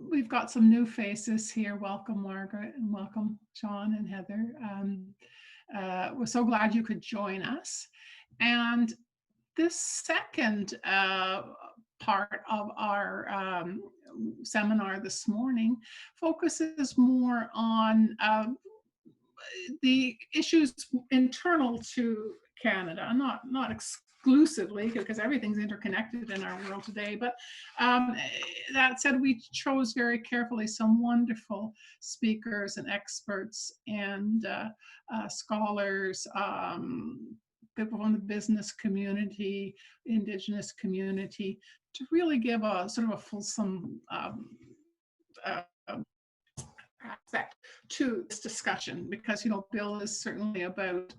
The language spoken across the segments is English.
We've got some new faces here. Welcome, Margaret, and welcome, Shawn and Heather. We're so glad you could join us. And this second part of our seminar this morning focuses more on the issues internal to Canada, not exclusively, because everything's interconnected in our world today. But that said, we chose very carefully some wonderful speakers and experts and scholars, people from the business community, Indigenous community, to really give a sort of a fulsome aspect to this discussion, because Bill is certainly about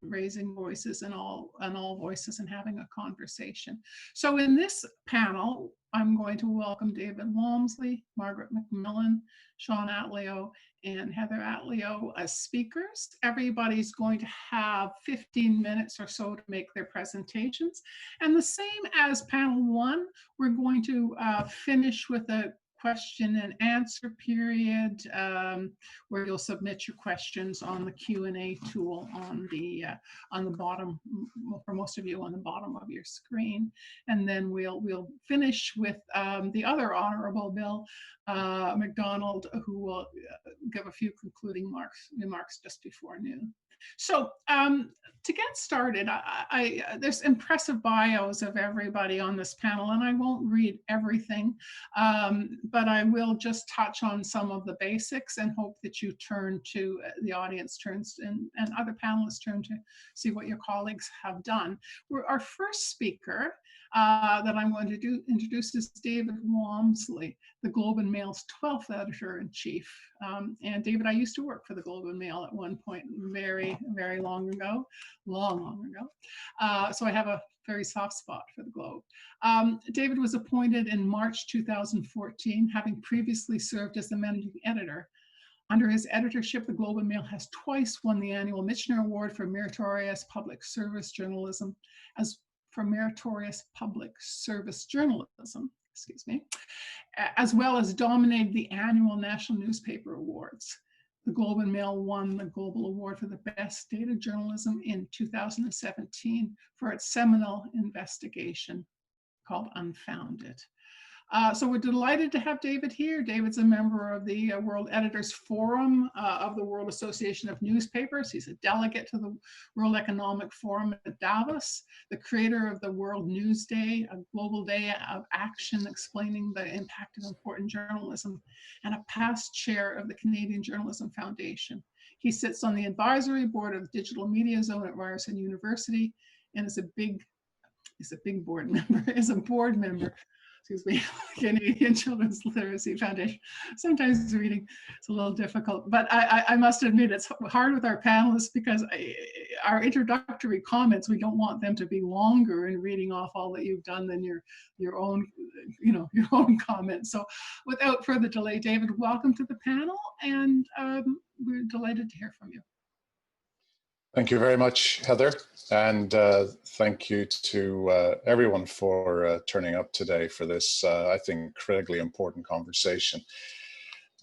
raising voices and all voices and having a conversation. So in this panel, I'm going to welcome David Walmsley, Margaret MacMillan, Shawn Atleo, and Heather Atleo as speakers. Everybody's going to have 15 minutes or so to make their presentations. And the same as panel one, we're going to finish with a question and answer period where you'll submit your questions on the Q&A tool on the bottom, for most of you, on the bottom of your screen. And then we'll finish with the other Honorable Bill Macdonald, who will give a few concluding remarks just before noon. So to get started, there's impressive bios of everybody on this panel, and I won't read everything, but I will just touch on some of the basics and hope that you turn to, the audience turns and other panelists turn to see what your colleagues have done. Our first speaker that I'm going to introduce is David Walmsley, the Globe and Mail's 12th editor-in-chief. And David, I used to work for the Globe and Mail at one point, very, very long ago, long ago. So I have a very soft spot for the Globe. David was appointed in March 2014, having previously served as the managing editor. Under his editorship, the Globe and Mail has twice won the annual Michener Award for Meritorious Public Service Journalism, as well as dominated the annual National Newspaper Awards. The Globe and Mail won the Global Award for the Best Data Journalism in 2017 for its seminal investigation called Unfounded. So we're delighted to have David here. David's a member of the World Editors Forum of the World Association of Newspapers. He's a delegate to the World Economic Forum at Davos, the creator of the World News Day, a global day of action explaining the impact of important journalism, and a past chair of the Canadian Journalism Foundation. He sits on the advisory board of the Digital Media Zone at Ryerson University and is a board member Canadian Children's Literacy Foundation. Sometimes reading is a little difficult, but I must admit it's hard with our panelists because our introductory comments, we don't want them to be longer in reading off all that you've done than your own comments. So without further delay, David, welcome to the panel, and we're delighted to hear from you. Thank you very much, Heather, and thank you to everyone for turning up today for this, I think, critically important conversation.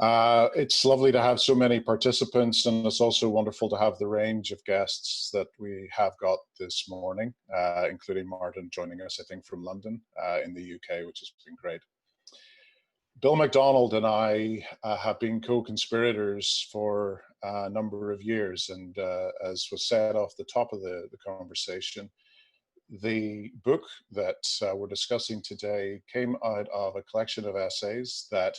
It's lovely to have so many participants, and it's also wonderful to have the range of guests that we have got this morning, including Martin joining us, I think, from London in the UK, which has been great. Bill Macdonald and I have been co-conspirators for a number of years, and as was said off the top of the conversation, the book that we're discussing today came out of a collection of essays that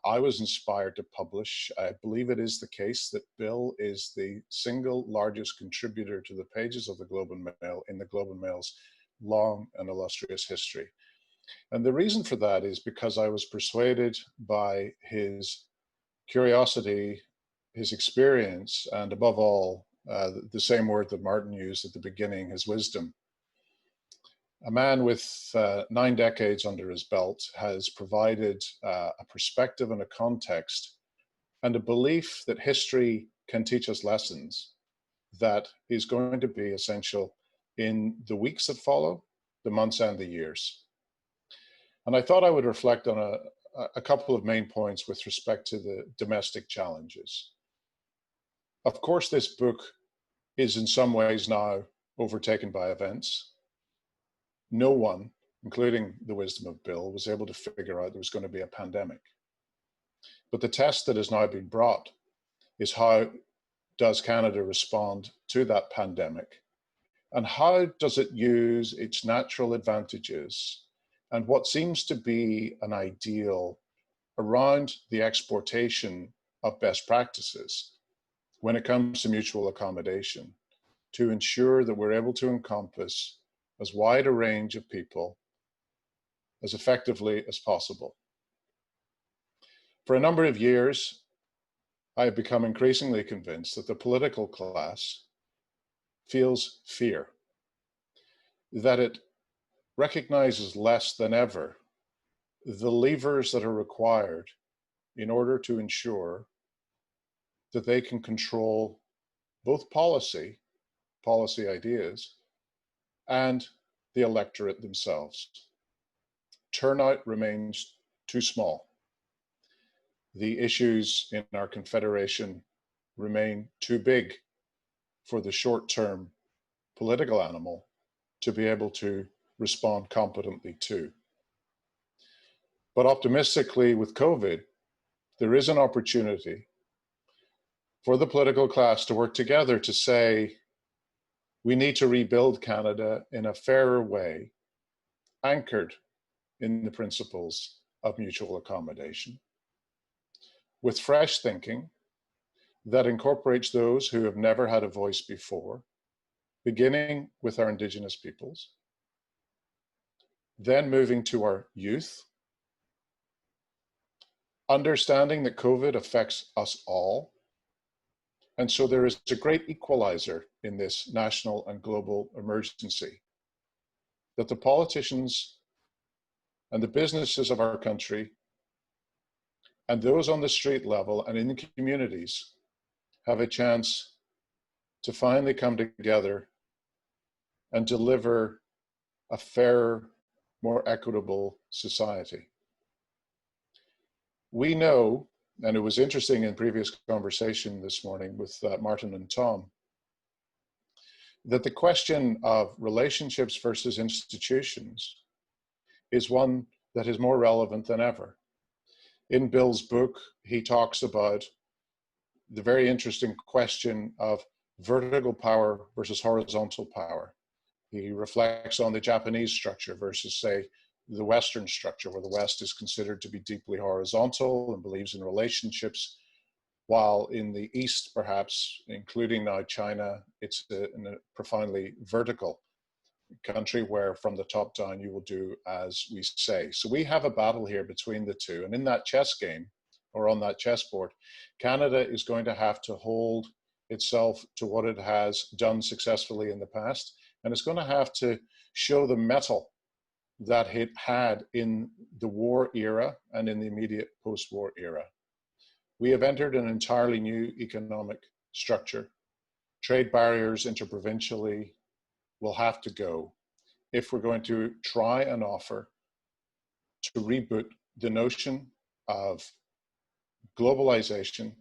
I was inspired to publish. I believe it is the case that Bill is the single largest contributor to the pages of the Globe and Mail in the Globe and Mail's long and illustrious history. And the reason for that is because I was persuaded by his curiosity, his experience, and above all, the same word that Martin used at the beginning, his wisdom. A man with 9 decades under his belt has provided a perspective and a context and a belief that history can teach us lessons that is going to be essential in the weeks that follow, the months and the years. And I thought I would reflect on a couple of main points with respect to the domestic challenges. Of course, this book is in some ways now overtaken by events. No one, including the wisdom of Bill, was able to figure out there was going to be a pandemic. But the test that has now been brought is how does Canada respond to that pandemic? And how does it use its natural advantages and what seems to be an ideal around the exportation of best practices when it comes to mutual accommodation to ensure that we're able to encompass as wide a range of people as effectively as possible. For a number of years, I have become increasingly convinced that the political class feels fear, that it recognizes less than ever the levers that are required in order to ensure that they can control both policy ideas, and the electorate themselves. Turnout remains too small. The issues in our confederation remain too big for the short-term political animal to be able to respond competently to. But optimistically, with COVID, there is an opportunity for the political class to work together to say, we need to rebuild Canada in a fairer way, anchored in the principles of mutual accommodation, with fresh thinking that incorporates those who have never had a voice before, beginning with our Indigenous peoples, then moving to our youth, understanding that COVID affects us all. And so there is a great equalizer in this national and global emergency, that the politicians and the businesses of our country and those on the street level and in the communities have a chance to finally come together and deliver a fairer, more equitable society. We know, and it was interesting in previous conversation this morning with Martin and Tom, that the question of relationships versus institutions is one that is more relevant than ever. In Bill's book, he talks about the very interesting question of vertical power versus horizontal power. He reflects on the Japanese structure versus, say, the Western structure, where the West is considered to be deeply horizontal and believes in relationships, while in the East, perhaps, including now China, it's a profoundly vertical country where from the top down you will do as we say. So we have a battle here between the two. And in that chess game, or on that chessboard, Canada is going to have to hold itself to what it has done successfully in the past. And it's going to have to show the mettle that it had in the war era and in the immediate post-war era. We have entered an entirely new economic structure. Trade barriers interprovincially will have to go if we're going to try and offer to reboot the notion of globalization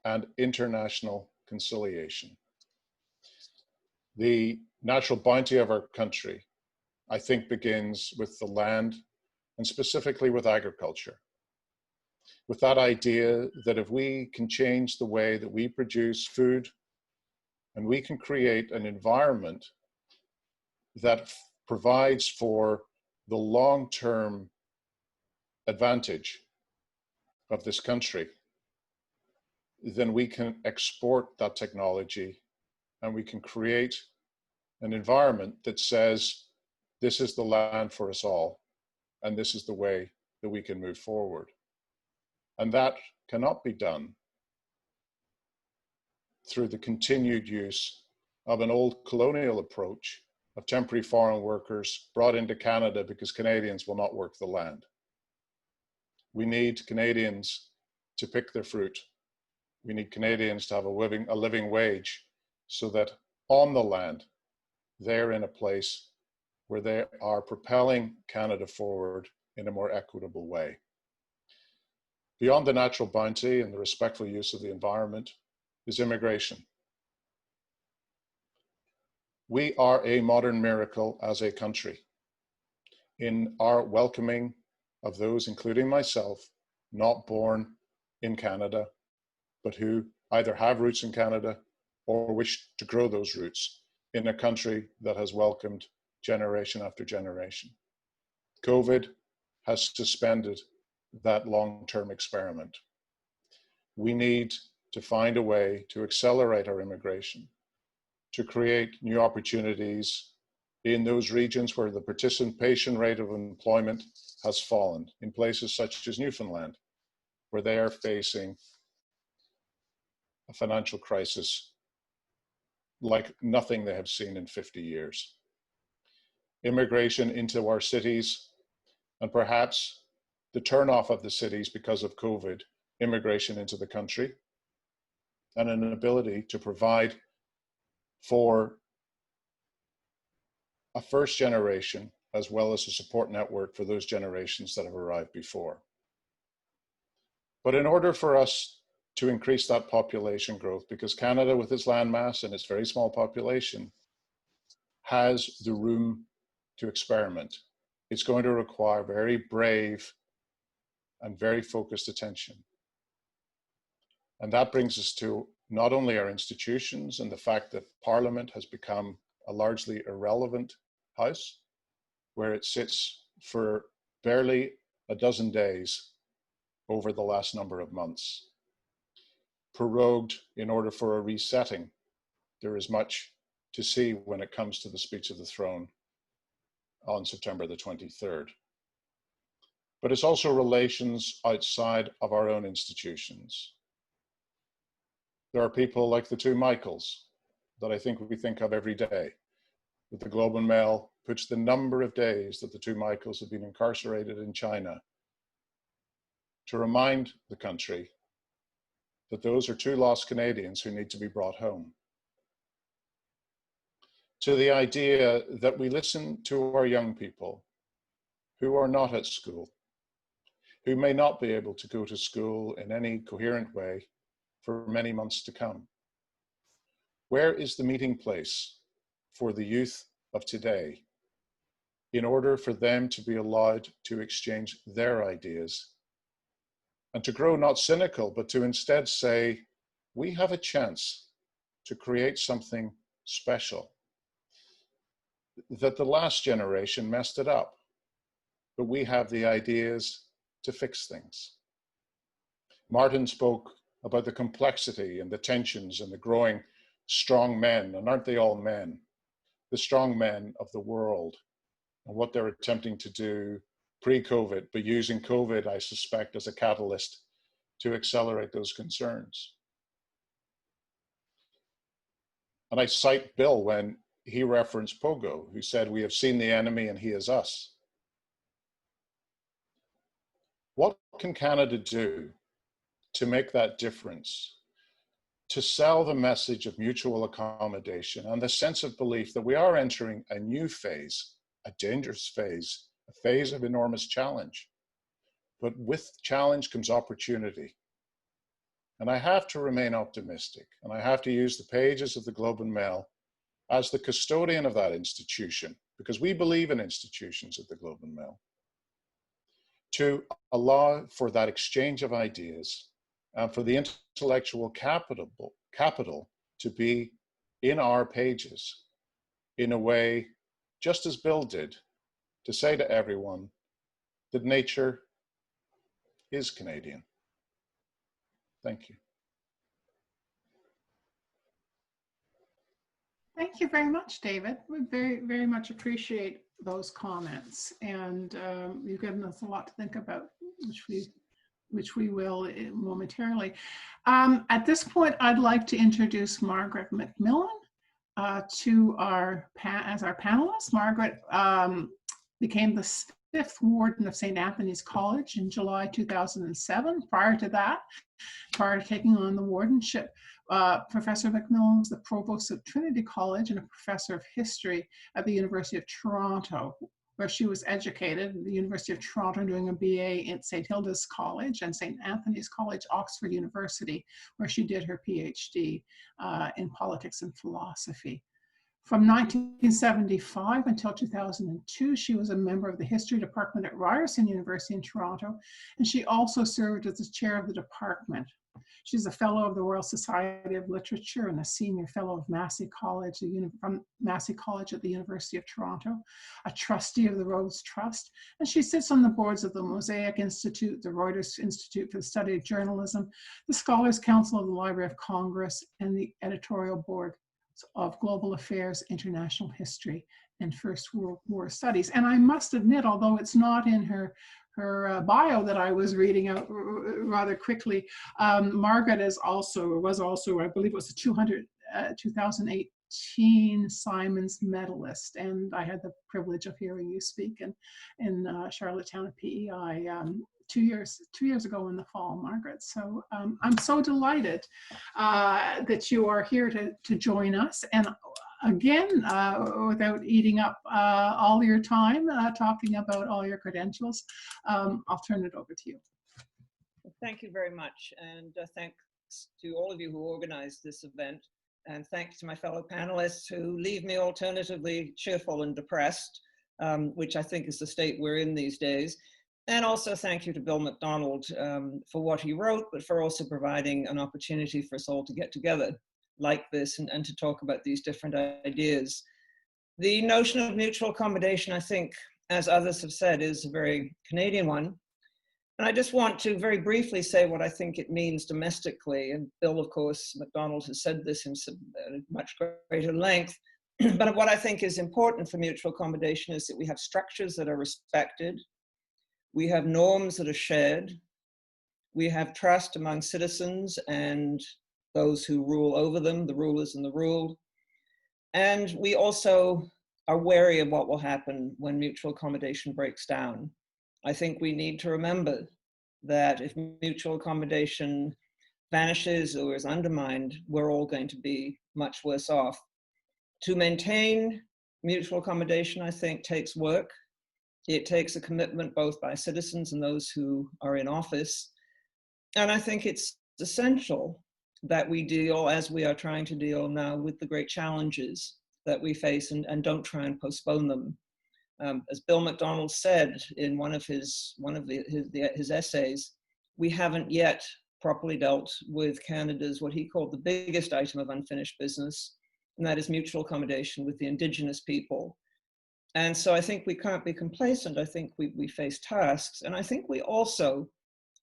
and international conciliation. The natural bounty of our country, I think, begins with the land and specifically with agriculture. With that idea that if we can change the way that we produce food and we can create an environment that provides for the long-term advantage of this country, then we can export that technology and we can create an environment that says, this is the land for us all, and this is the way that we can move forward. And that cannot be done through the continued use of an old colonial approach of temporary foreign workers brought into Canada because Canadians will not work the land. We need Canadians to pick their fruit. We need Canadians to have a living wage so that on the land, they're in a place where they are propelling Canada forward in a more equitable way. Beyond the natural bounty and the respectful use of the environment is immigration. We are a modern miracle as a country in our welcoming of those, including myself, not born in Canada, but who either have roots in Canada or wish to grow those roots in a country that has welcomed generation after generation. COVID has suspended that long-term experiment. We need to find a way to accelerate our immigration, to create new opportunities in those regions where the participation rate of employment has fallen, in places such as Newfoundland, where they are facing a financial crisis like nothing they have seen in 50 years. Immigration into our cities, and perhaps the turnoff of the cities because of COVID, immigration into the country, and an ability to provide for a first generation, as well as a support network for those generations that have arrived before. But in order for us to increase that population growth, because Canada, with its landmass and its very small population, has the room to experiment, it's going to require very brave and very focused attention. And that brings us to not only our institutions and the fact that Parliament has become a largely irrelevant house, where it sits for barely a dozen days over the last number of months, prorogued in order for a resetting. There is much to see when it comes to the speech of the throne on September the 23rd. But it's also relations outside of our own institutions. There are people like the two Michaels that I think we think of every day. That the Globe and Mail puts the number of days that the two Michaels have been incarcerated in China to remind the country that those are two lost Canadians who need to be brought home. To the idea that we listen to our young people who are not at school, who may not be able to go to school in any coherent way for many months to come. Where is the meeting place for the youth of today in order for them to be allowed to exchange their ideas and to grow not cynical, but to instead say, we have a chance to create something special, that the last generation messed it up, but we have the ideas to fix things. Martin spoke about the complexity and the tensions and the growing strong men, and aren't they all men? The strong men of the world and what they're attempting to do pre-COVID, but using COVID, I suspect, as a catalyst to accelerate those concerns. And I cite Bill when he referenced Pogo, who said, we have seen the enemy and he is us. What can Canada do to make that difference? To sell the message of mutual accommodation and the sense of belief that we are entering a new phase, a dangerous phase, a phase of enormous challenge. But with challenge comes opportunity. And I have to remain optimistic, and I have to use the pages of the Globe and Mail as the custodian of that institution, because we believe in institutions at the Globe and Mail, to allow for that exchange of ideas and for the intellectual capital to be in our pages in a way, just as Bill did, to say to everyone that nature is Canadian. Thank you. Thank you very much, David. We very, very much appreciate those comments, and you've given us a lot to think about, which we will momentarily. At this point, I'd like to introduce Margaret MacMillan to as our panelist. Margaret became the 5th warden of St. Anthony's College in July 2007. Prior to that, prior to taking on the wardenship, Professor MacMillan was the provost of Trinity College and a professor of history at the University of Toronto, where she was educated at the University of Toronto, doing a BA at St. Hilda's College and St. Anthony's College, Oxford University, where she did her PhD in politics and philosophy. From 1975 until 2002, she was a member of the history department at Ryerson University in Toronto, and she also served as the chair of the department. She's a fellow of the Royal Society of Literature and a senior fellow of Massey College, from Massey College at the University of Toronto, a trustee of the Rhodes Trust, and she sits on the boards of the Mosaic Institute, the Reuters Institute for the Study of Journalism, the Scholars Council of the Library of Congress, and the editorial board of Global Affairs, International History, and First World War Studies. And I must admit, although it's not in her bio that I was reading out rather quickly, Margaret was also, I believe it was a 2018 Simons medalist, and I had the privilege of hearing you speak in Charlottetown at PEI 2 years ago in the fall, Margaret. So I'm so delighted that you are here to join us. And again, without eating up all your time, talking about all your credentials, I'll turn it over to you. Thank you very much. And thanks to all of you who organized this event. And thanks to my fellow panelists who leave me alternatively cheerful and depressed, which I think is the state we're in these days. And also thank you to Bill Macdonald for what he wrote, but for also providing an opportunity for us all to get together like this and to talk about these different ideas. The notion of mutual accommodation, I think, as others have said, is a very Canadian one. And I just want to very briefly say what I think it means domestically. And Bill, of course, Macdonald has said this in much greater length. But what I think is important for mutual accommodation is that we have structures that are respected. We have norms that are shared. We have trust among citizens and those who rule over them, the rulers and the ruled. And we also are wary of what will happen when mutual accommodation breaks down. I think we need to remember that if mutual accommodation vanishes or is undermined, we're all going to be much worse off. To maintain mutual accommodation, I think, takes work. It takes a commitment both by citizens and those who are in office. And I think it's essential that we deal, as we are trying to deal now, with the great challenges that we face and don't try and postpone them. As Bill Macdonald said in one of his essays, we haven't yet properly dealt with Canada's, what he called the biggest item of unfinished business, and that is mutual accommodation with the Indigenous people. And so I think we can't be complacent. I think we face tasks. And I think we also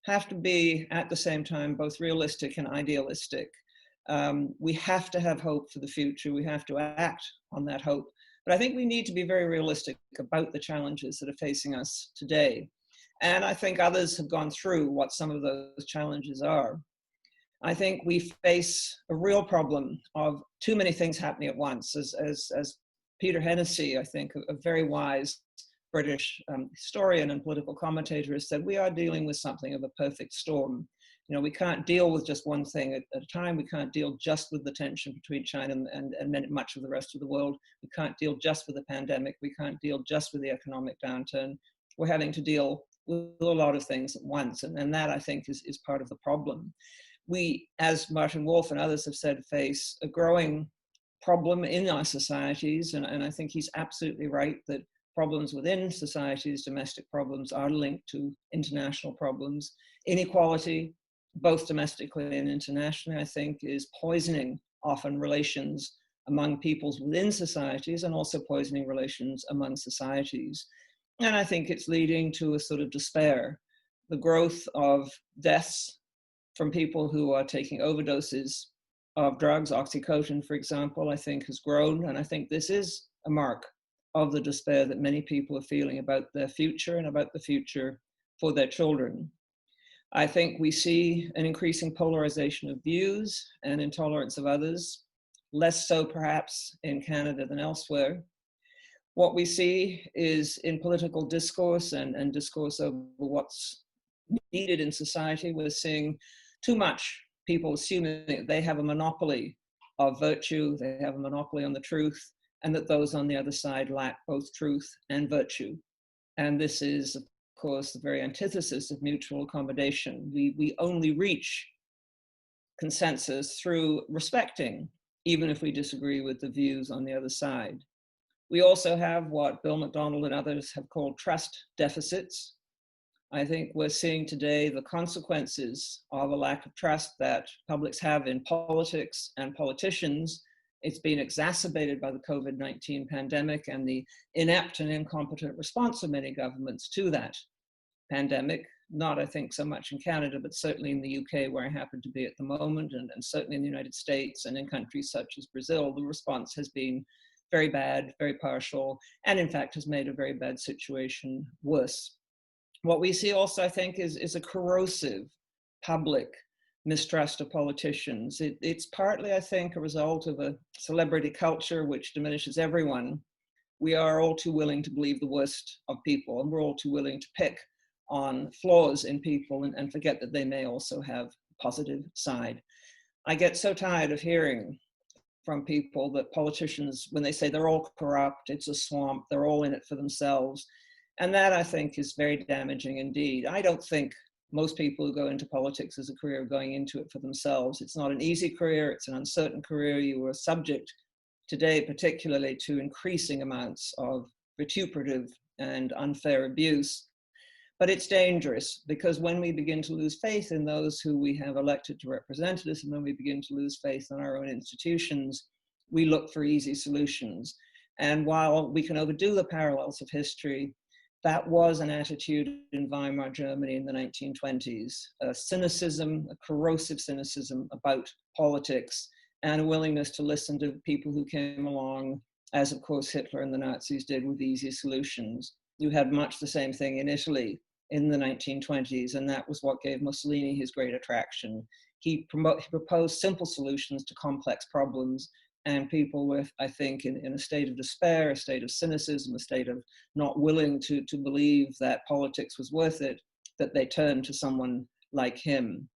have to be, at the same time, both realistic and idealistic. We have to have hope for the future. We have to act on that hope. But I think we need to be very realistic about the challenges that are facing us today. And I think others have gone through what some of those challenges are. I think we face a real problem of too many things happening at once. As Peter Hennessy, I think, a very wise British historian and political commentator, has said, we are dealing with something of a perfect storm. You know, we can't deal with just one thing at a time. We can't deal just with the tension between China and much of the rest of the world. We can't deal just with the pandemic. We can't deal just with the economic downturn. We're having to deal with a lot of things at once. And that, I think, is part of the problem. We, as Martin Wolf and others have said, face a growing problem in our societies. And I think he's absolutely right that problems within societies, domestic problems, are linked to international problems. Inequality, both domestically and internationally, I think, is poisoning often relations among peoples within societies and also poisoning relations among societies. And I think it's leading to a sort of despair. The growth of deaths from people who are taking overdoses of drugs, Oxycontin, for example, I think has grown. And I think this is a mark of the despair that many people are feeling about their future and about the future for their children. I think we see an increasing polarization of views and intolerance of others, less so perhaps in Canada than elsewhere. What we see is in political discourse and discourse over what's needed in society, we're seeing too much people assuming that they have a monopoly of virtue, they have a monopoly on the truth, and that those on the other side lack both truth and virtue. And this is, of course, the very antithesis of mutual accommodation. We only reach consensus through respecting, even if we disagree with the views on the other side. We also have what Bill Macdonald and others have called trust deficits. I think we're seeing today the consequences of a lack of trust that publics have in politics and politicians. It's been exacerbated by the COVID-19 pandemic and the inept and incompetent response of many governments to that pandemic. Not, I think, so much in Canada, but certainly in the UK, where I happen to be at the moment, and certainly in the United States and in countries such as Brazil, the response has been very bad, very partial, and in fact has made a very bad situation worse. What we see also, I think, is a corrosive public mistrust of politicians. It's partly, I think, a result of a celebrity culture which diminishes everyone. We are all too willing to believe the worst of people, and we're all too willing to pick on flaws in people and forget that they may also have a positive side. I get so tired of hearing from people that politicians, when they say they're all corrupt, it's a swamp, they're all in it for themselves. And that, I think, is very damaging indeed. I don't think most people who go into politics as a career are going into it for themselves. It's not an easy career, it's an uncertain career. You are subject today, particularly, to increasing amounts of vituperative and unfair abuse. But it's dangerous, because when we begin to lose faith in those who we have elected to represent us, and when we begin to lose faith in our own institutions, we look for easy solutions. And while we can overdo the parallels of history, that was an attitude in Weimar Germany in the 1920s, a cynicism, a corrosive cynicism about politics, and a willingness to listen to people who came along, as of course Hitler and the Nazis did, with easy solutions. You had much the same thing in Italy in the 1920s, and that was what gave Mussolini his great attraction. He proposed simple solutions to complex problems, and people were, I think, in a state of despair, a state of cynicism, a state of not willing to believe that politics was worth it, that they turned to someone like him.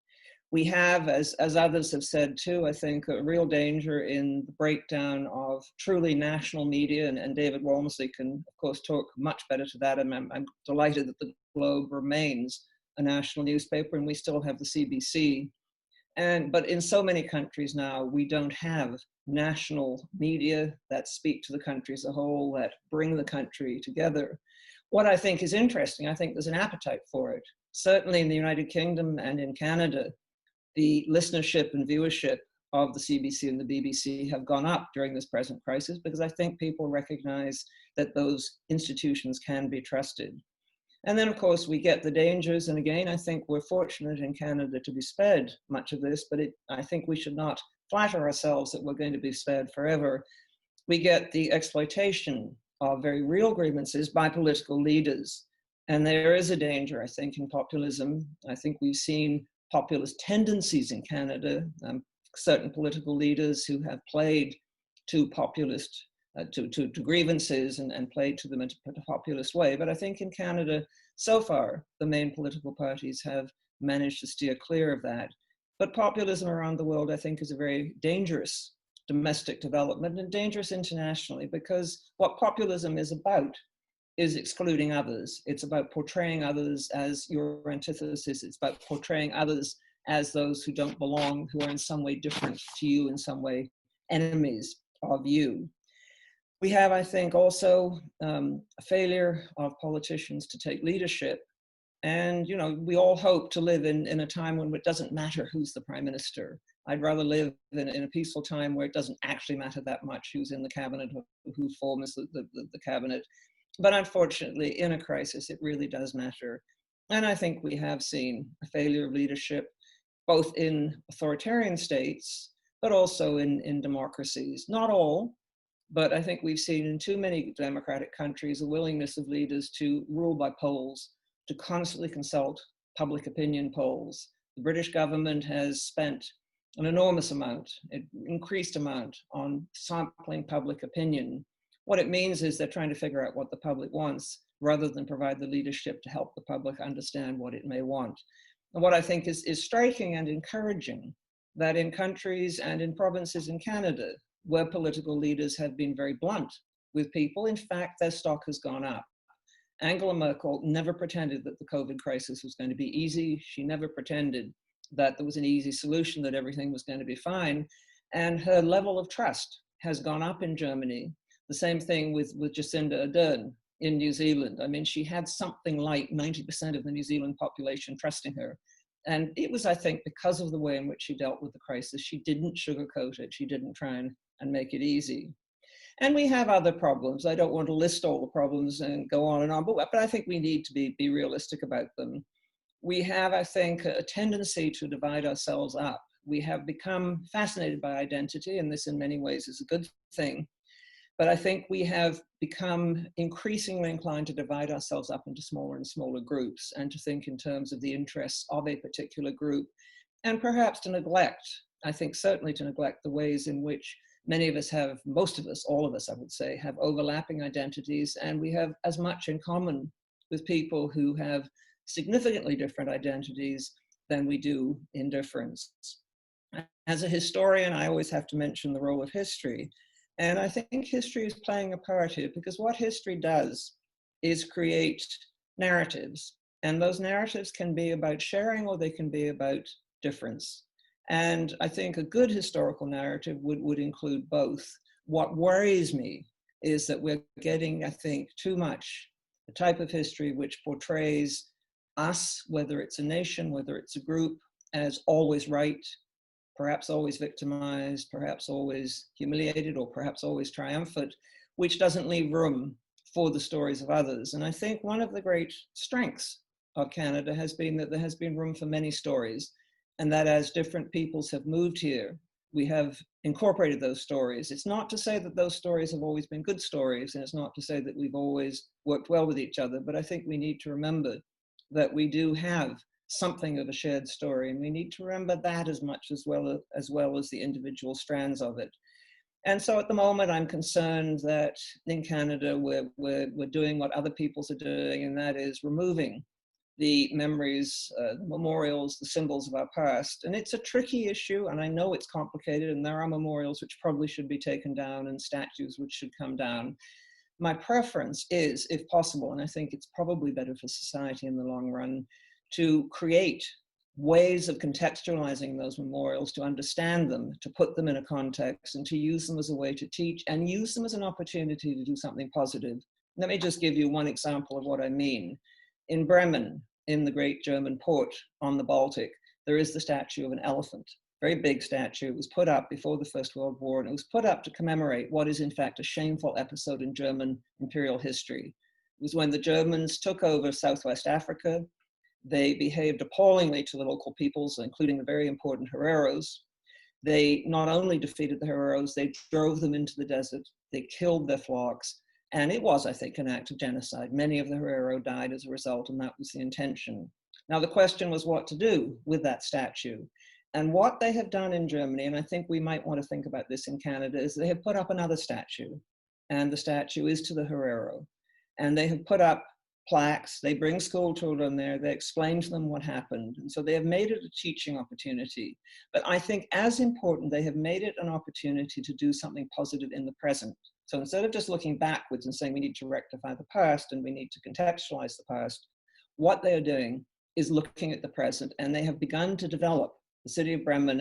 We have, as others have said too, I think, a real danger in the breakdown of truly national media, and David Walmsley can, of course, talk much better to that, and I'm delighted that the Globe remains a national newspaper, and we still have the CBC. But in so many countries now, we don't have national media that speak to the country as a whole, that bring the country together. What I think is interesting, I think there's an appetite for it. Certainly in the United Kingdom and in Canada, the listenership and viewership of the CBC and the BBC have gone up during this present crisis, because I think people recognize that those institutions can be trusted. And then, of course, we get the dangers. And again, I think we're fortunate in Canada to be spared much of this, but I think we should not flatter ourselves that we're going to be spared forever. We get the exploitation of very real grievances by political leaders. And there is a danger, I think, in populism. I think we've seen populist tendencies in Canada, certain political leaders who have played to populist to grievances and played to them in a populist way. But I think in Canada, so far, the main political parties have managed to steer clear of that. But populism around the world, I think, is a very dangerous domestic development and dangerous internationally, because what populism is about is excluding others. It's about portraying others as your antithesis. It's about portraying others as those who don't belong, who are in some way different to you, in some way enemies of you. We have, I think, also a failure of politicians to take leadership. And, you know, we all hope to live in a time when it doesn't matter who's the prime minister. I'd rather live in a peaceful time where it doesn't actually matter that much who's in the cabinet, who forms the cabinet. But unfortunately, in a crisis, it really does matter. And I think we have seen a failure of leadership, both in authoritarian states, but also in democracies. Not all, but I think we've seen in too many democratic countries a willingness of leaders to rule by polls, to constantly consult public opinion polls. The British government has spent an enormous amount, an increased amount, on sampling public opinion. What it means is they're trying to figure out what the public wants, rather than provide the leadership to help the public understand what it may want. And what I think is striking and encouraging that in countries and in provinces in Canada, where political leaders have been very blunt with people, in fact, their stock has gone up. Angela Merkel never pretended that the COVID crisis was going to be easy. She never pretended that there was an easy solution, that everything was going to be fine. And her level of trust has gone up in Germany. The same thing with Jacinda Ardern in New Zealand. I mean, she had something like 90% of the New Zealand population trusting her. And it was, I think, because of the way in which she dealt with the crisis. She didn't sugarcoat it. She didn't try and make it easy. And we have other problems. I don't want to list all the problems and go on and on, but I think we need to be realistic about them. We have, I think, a tendency to divide ourselves up. We have become fascinated by identity, and this in many ways is a good thing. But I think we have become increasingly inclined to divide ourselves up into smaller and smaller groups, and to think in terms of the interests of a particular group, and perhaps to neglect, I think certainly to neglect the ways in which many of us have, most of us, all of us, I would say, have overlapping identities, and we have as much in common with people who have significantly different identities than we do in difference. As a historian, I always have to mention the role of history. And I think history is playing a part here, because what history does is create narratives. And those narratives can be about sharing, or they can be about difference. And I think a good historical narrative would include both. What worries me is that we're getting, I think, too much the type of history which portrays us, whether it's a nation, whether it's a group, as always right, perhaps always victimized, perhaps always humiliated, or perhaps always triumphant, which doesn't leave room for the stories of others. And I think one of the great strengths of Canada has been that there has been room for many stories, and that as different peoples have moved here, we have incorporated those stories. It's not to say that those stories have always been good stories, and it's not to say that we've always worked well with each other, but I think we need to remember that we do have something of a shared story, and we need to remember that as much as well as the individual strands of it. And so at the moment, I'm concerned that in Canada, we're doing what other peoples are doing, and that is removing the memories, the memorials, the symbols of our past. And it's a tricky issue, and I know it's complicated, and there are memorials which probably should be taken down and statues which should come down. My preference is, if possible, and I think it's probably better for society in the long run, to create ways of contextualizing those memorials, to understand them, to put them in a context, and to use them as a way to teach, and use them as an opportunity to do something positive. Let me just give you one example of what I mean. In Bremen, in the great German port on the Baltic, there is the statue of an elephant, very big statue. It was put up before the First World War, and it was put up to commemorate what is in fact a shameful episode in German imperial history. It was when the Germans took over Southwest Africa. They behaved appallingly to the local peoples, including the very important Hereros. They not only defeated the Hereros, they drove them into the desert, they killed their flocks, and it was, I think, an act of genocide. Many of the Herero died as a result, and that was the intention. Now, the question was what to do with that statue. And what they have done in Germany, and I think we might want to think about this in Canada, is they have put up another statue, and the statue is to the Herero. And they have put up plaques, they bring school children there, they explain to them what happened. And so they have made it a teaching opportunity. But I think as important, they have made it an opportunity to do something positive in the present. So instead of just looking backwards and saying we need to rectify the past and we need to contextualize the past, what they are doing is looking at the present, and they have begun to develop, the city of Bremen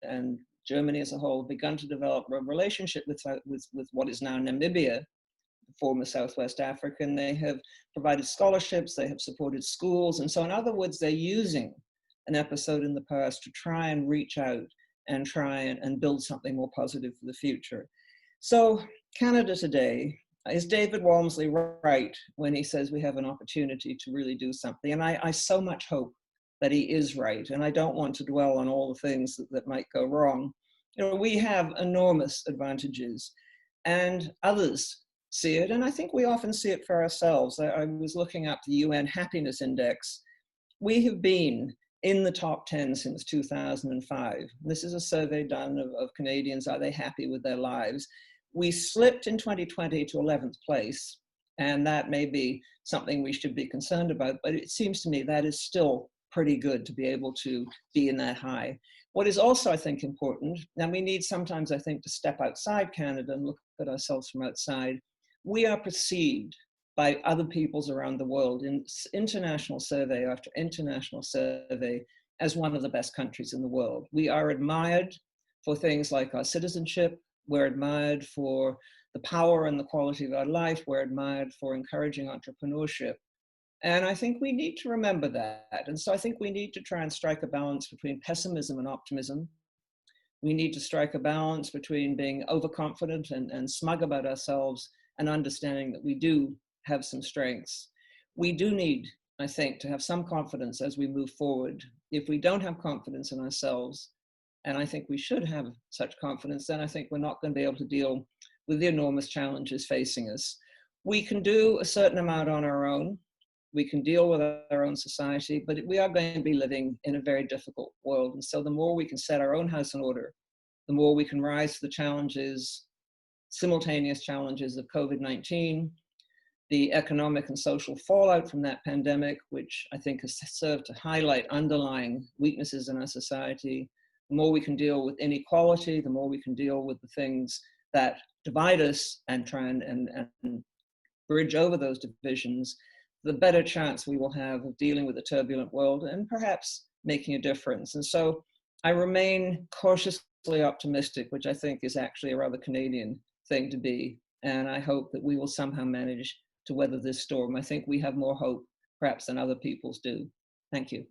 and Germany as a whole, begun to develop a relationship with what is now Namibia, former Southwest Africa, and they have provided scholarships, they have supported schools. And so in other words, they're using an episode in the past to try and reach out and try and build something more positive for the future. So Canada today, is David Walmsley right when he says we have an opportunity to really do something? And I so much hope that he is right. And I don't want to dwell on all the things that might go wrong. You know, we have enormous advantages, and others see it, and I think we often see it for ourselves. I was looking up the UN Happiness Index. We have been in the top 10 since 2005. This is a survey done of Canadians. Are they happy with their lives? We slipped in 2020 to 11th place, and that may be something we should be concerned about, but it seems to me that is still pretty good to be able to be in that high. What is also, I think, important, and we need sometimes, I think, to step outside Canada and look at ourselves from outside, we are perceived by other peoples around the world in international survey after international survey as one of the best countries in the world. We are admired for things like our citizenship. We're admired for the power and the quality of our life. We're admired for encouraging entrepreneurship. And I think we need to remember that. And so I think we need to try and strike a balance between pessimism and optimism. We need to strike a balance between being overconfident and smug about ourselves and understanding that we do have some strengths. We do need, I think, to have some confidence as we move forward. If we don't have confidence in ourselves, and I think we should have such confidence, then I think we're not going to be able to deal with the enormous challenges facing us. We can do a certain amount on our own. We can deal with our own society, but we are going to be living in a very difficult world. And so the more we can set our own house in order, the more we can rise to the challenges, simultaneous challenges of COVID-19, the economic and social fallout from that pandemic, which I think has served to highlight underlying weaknesses in our society. The more we can deal with inequality, the more we can deal with the things that divide us and try and bridge over those divisions, the better chance we will have of dealing with a turbulent world and perhaps making a difference. And so I remain cautiously optimistic, which I think is actually a rather Canadian thing to be. And I hope that we will somehow manage to weather this storm. I think we have more hope perhaps than other peoples do. Thank you.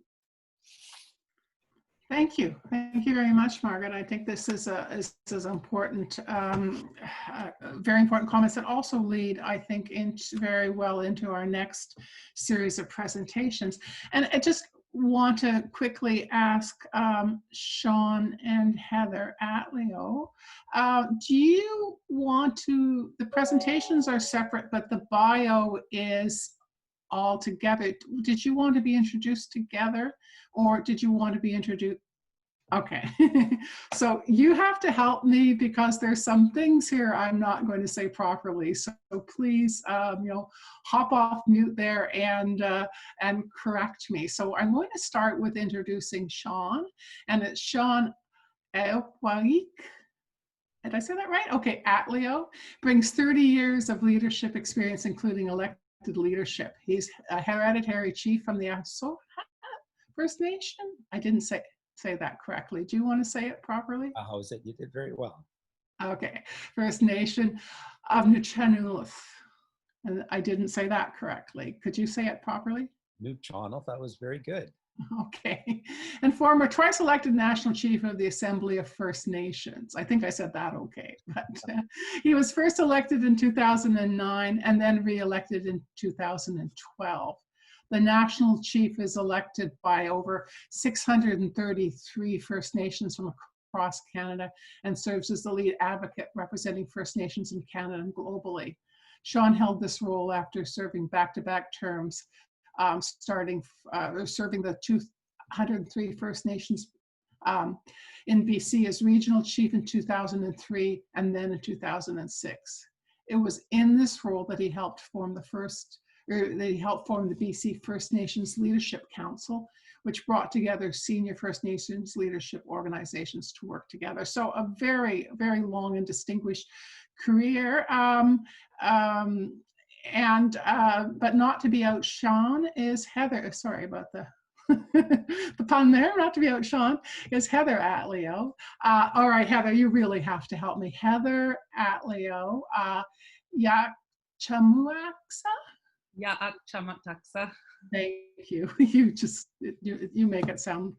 Thank you. Thank you very much, Margaret. I think this is important, very important comments that also lead, I think, very well into our next series of presentations. And I just want to quickly ask Shawn and Heather Atleo, do you want to, the presentations are separate, but the bio is all together. Did you want to be introduced together, or did you want to be introduced? Okay, so you have to help me because there's some things here I'm not going to say properly. So please, hop off mute there and correct me. So I'm going to start with introducing Shawn, and it's Shawn Atleo. Did I say that right? Okay, Atleo brings 30 years of leadership experience, including elected leadership. He's a hereditary chief from the Aso First Nation. I didn't say that correctly. Do you want to say it properly? How's it? You did very well. Okay, First Nation of Macdonald. And I didn't say that correctly. Could you say it properly? Macdonald, that was very good. Okay, and former twice elected national chief of the Assembly of First Nations. I think I said that okay, but he was first elected in 2009 and then re-elected in 2012. The national chief is elected by over 633 First Nations from across Canada and serves as the lead advocate representing First Nations in Canada and globally. Shawn held this role after serving back-to-back terms, serving the 203 First Nations in BC as regional chief in 2003 and then in 2006. It was in this role that he helped form the BC First Nations Leadership Council, which brought together senior First Nations leadership organizations to work together. So a very, very long and distinguished career. But not to be outshone is Heather, sorry about the pun there, not to be outshone, is Heather Atleo. All right, Heather, you really have to help me. Heather Atleo, Yachamuaksa? Yachamuaksa. Thank you. You make it sound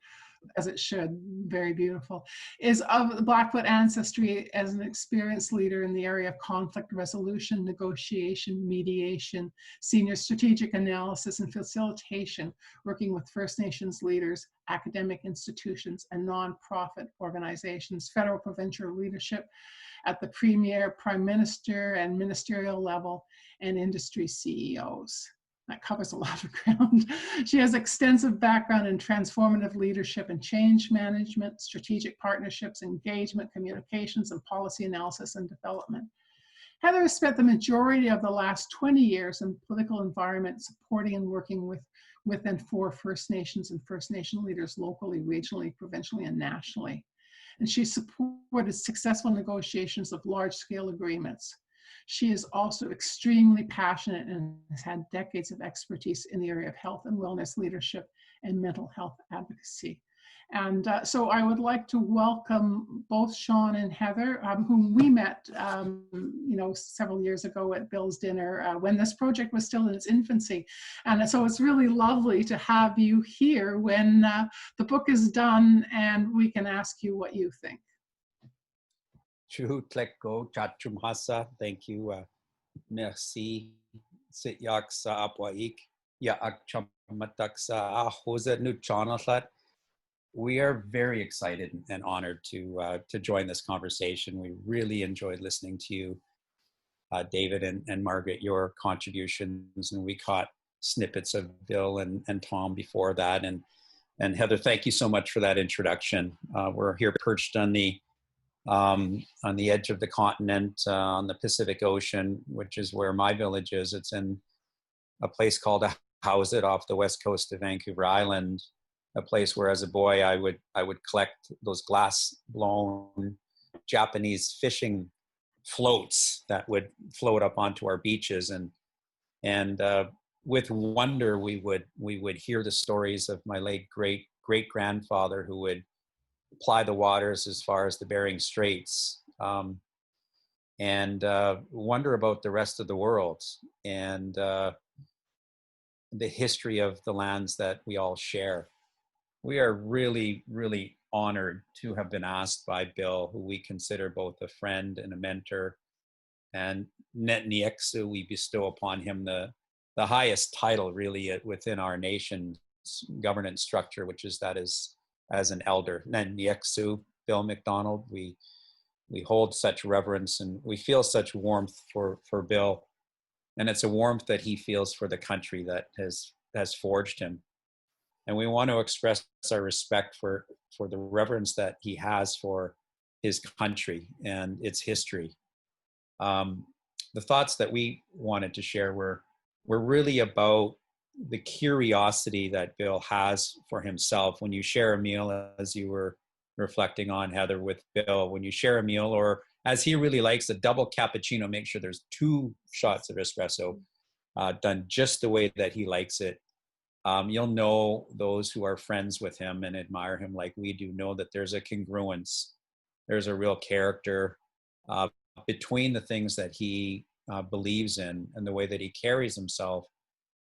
as it should, very beautiful, is of Blackfoot ancestry as an experienced leader in the area of conflict resolution, negotiation, mediation, senior strategic analysis and facilitation, working with First Nations leaders, academic institutions, and nonprofit organizations, federal provincial leadership at the Premier, Prime Minister, and ministerial level, and industry CEOs. That covers a lot of ground. She has extensive background in transformative leadership and change management, strategic partnerships, engagement, communications, and policy analysis and development. Heather has spent the majority of the last 20 years in political environment supporting and working with within 4 First Nations and First Nation leaders locally, regionally, provincially, and nationally. And she supported successful negotiations of large-scale agreements. She is also extremely passionate and has had decades of expertise in the area of health and wellness leadership and mental health advocacy. And so I would like to welcome both Shawn and Heather, whom we met, several years ago at Bill's dinner when this project was still in its infancy. And so it's really lovely to have you here when the book is done and we can ask you what you think. Thank you. Merci. Sityak sa apwaik. Ya akchamatak sa ahoza nu chanatlat. We are very excited and honored to join this conversation. We really enjoyed listening to you, David and Margaret, your contributions, and we caught snippets of Bill and Tom before that. And Heather, thank you so much for that introduction. We're here perched on the edge of the continent, on the Pacific Ocean, which is where my village is. It's in a place called Howsett off the west coast of Vancouver Island, a place where as a boy I would collect those glass blown Japanese fishing floats that would float up onto our beaches, and with wonder we would hear the stories of my late great grandfather who would ply the waters as far as the Bering Straits, and wonder about the rest of the world and the history of the lands that we all share. We are really, really honored to have been asked by Bill, who we consider both a friend and a mentor, and Netnieksu, we bestow upon him the highest title really within our nation's governance structure, which is that is as an elder. Netnieksu, Bill Macdonald, we hold such reverence and we feel such warmth for Bill. And it's a warmth that he feels for the country that has forged him. And we want to express our respect for the reverence that he has for his country and its history. The thoughts that we wanted to share were really about the curiosity that Bill has for himself. When you share a meal, as you were reflecting on, Heather, with Bill, when you share a meal, or as he really likes, a double cappuccino, make sure there's 2 shots of espresso done just the way that he likes it. You'll know, those who are friends with him and admire him like we do know that there's a congruence, there's a real character between the things that he believes in and the way that he carries himself.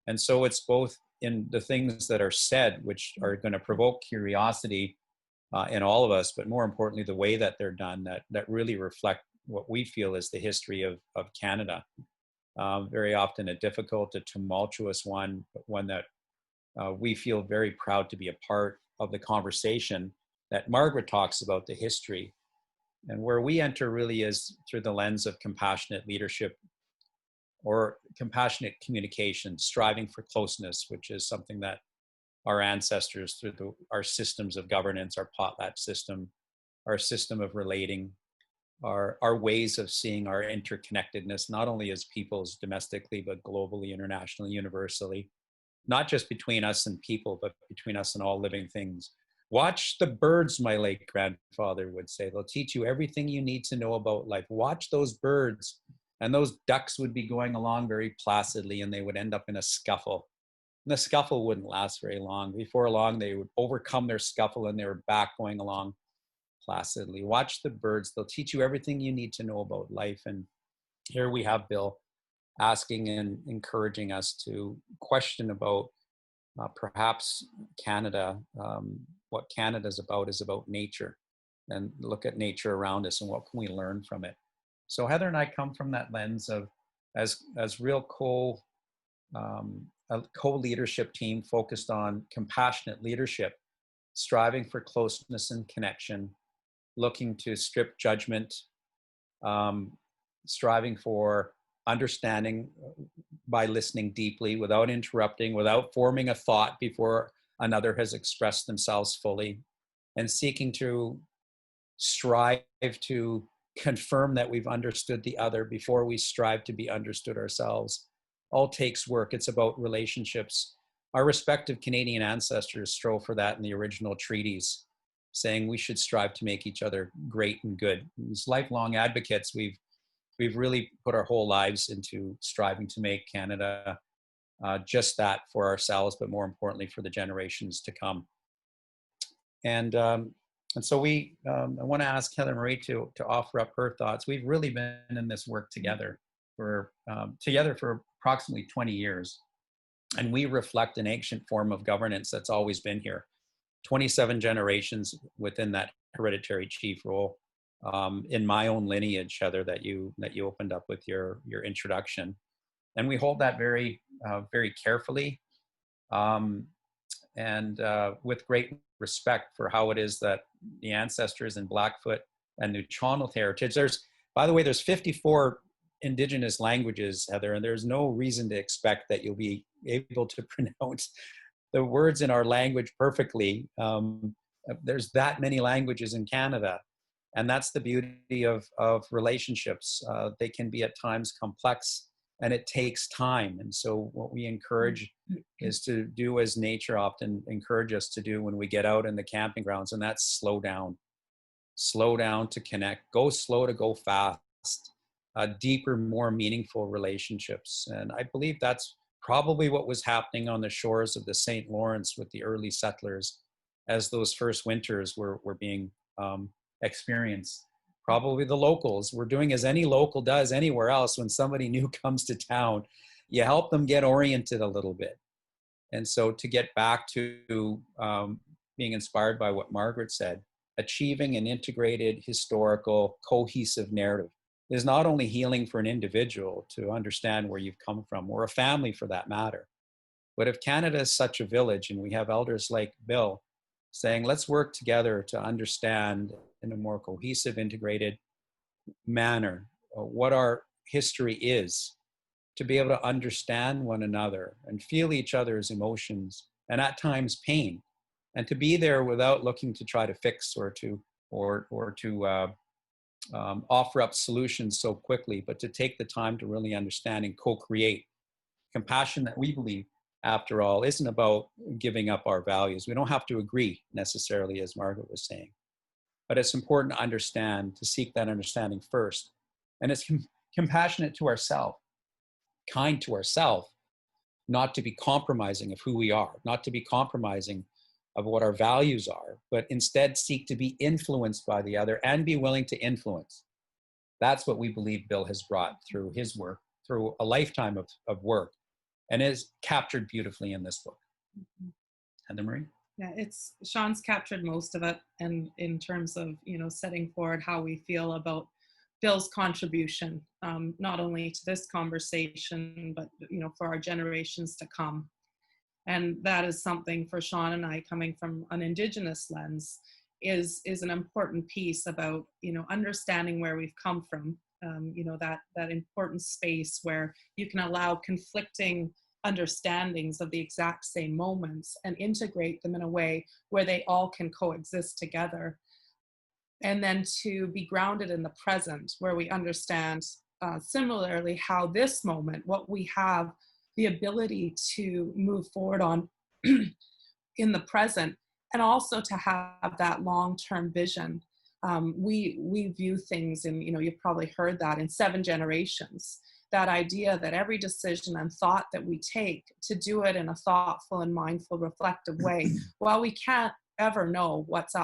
And so it's both in the things that are said, which are going to provoke curiosity in all of us, but more importantly, the way that they're done that really reflect what we feel is the history of Canada. Very often a difficult, a tumultuous one, but one that we feel very proud to be a part of the conversation that Margaret talks about, the history. And where we enter really is through the lens of compassionate leadership or compassionate communication, striving for closeness, which is something that our ancestors through our systems of governance, our potlatch system, our system of relating, our ways of seeing our interconnectedness, not only as peoples domestically, but globally, internationally, universally, not just between us and people, but between us and all living things. Watch the birds, my late grandfather would say. They'll teach you everything you need to know about life. Watch those birds. And those ducks would be going along very placidly and they would end up in a scuffle. And the scuffle wouldn't last very long. Before long, they would overcome their scuffle and they were back going along placidly. Watch the birds. They'll teach you everything you need to know about life. And here we have Bill asking and encouraging us to question about perhaps Canada. What Canada is about nature, and look at nature around us and what can we learn from it. So Heather and I come from that lens of as real a co-leadership team focused on compassionate leadership, striving for closeness and connection, looking to strip judgment, striving for understanding by listening deeply without interrupting, without forming a thought before another has expressed themselves fully, and seeking to strive to confirm that we've understood the other before we strive to be understood ourselves. All takes work. It's about relationships. our respective Canadian ancestors strove for that in the original treaties, saying we should strive to make each other great and good. As lifelong advocates, we've really put our whole lives into striving to make Canada just that for ourselves, but more importantly for the generations to come. And so I want to ask Heather Marie to offer up her thoughts. We've really been in this work together for approximately 20 years. And we reflect an ancient form of governance that's always been here. 27 generations within that hereditary chief role. In my own lineage, Heather, that you opened up with your introduction. And we hold that very, very carefully and with great respect for how it is that the ancestors in Blackfoot and Macdonald heritage. By the way, there's 54 Indigenous languages, Heather, and there's no reason to expect that you'll be able to pronounce the words in our language perfectly. There's that many languages in Canada, and that's the beauty of relationships. They can be at times complex, and it takes time. And so what we encourage is to do as nature often encourages us to do when we get out in the camping grounds, and that's slow down to connect, go slow to go fast. Deeper, more meaningful relationships. And I believe that's probably what was happening on the shores of the St. Lawrence with the early settlers as those first winters were being experienced. Probably the locals were doing as any local does anywhere else. When somebody new comes to town, you help them get oriented a little bit. And so to get back to being inspired by what Margaret said, achieving an integrated, historical, cohesive narrative is not only healing for an individual to understand where you've come from, or a family for that matter, but if Canada is such a village and we have elders like Bill saying, let's work together to understand in a more cohesive, integrated manner what our history is, to be able to understand one another and feel each other's emotions and at times pain, and to be there without looking to try to fix or to offer up solutions so quickly, but to take the time to really understand and co-create. Compassion, that we believe, after all, isn't about giving up our values. We don't have to agree necessarily, as Margaret was saying, but it's important to understand, to seek that understanding first. And it's compassionate to ourselves, kind to ourselves, not to be compromising of who we are, not to be compromising of what our values are, but instead seek to be influenced by the other and be willing to influence. That's what we believe Bill has brought through his work, through a lifetime of work, and is captured beautifully in this book. Heather Marie? Yeah, Shawn's captured most of it, and in terms of, setting forward how we feel about Bill's contribution, not only to this conversation, but, for our generations to come. And that is something for Shawn and I, coming from an Indigenous lens, is an important piece about, understanding where we've come from, that important space where you can allow conflicting understandings of the exact same moments and integrate them in a way where they all can coexist together. And then to be grounded in the present, where we understand similarly how this moment, what we have the ability to move forward on in the present, and also to have that long-term vision. We view things in, you've probably heard that, in 7 generations. That idea that every decision and thought that we take, to do it in a thoughtful and mindful, reflective way. While we can't ever know what's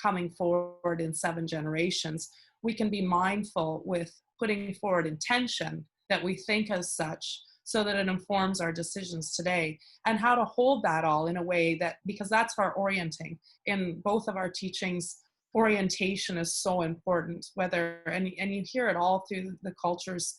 coming forward in 7 generations, we can be mindful with putting forward intention that we think as such, so that it informs our decisions today, and how to hold that all in a way that, because that's our orienting. In both of our teachings, orientation is so important, and you hear it all through the cultures,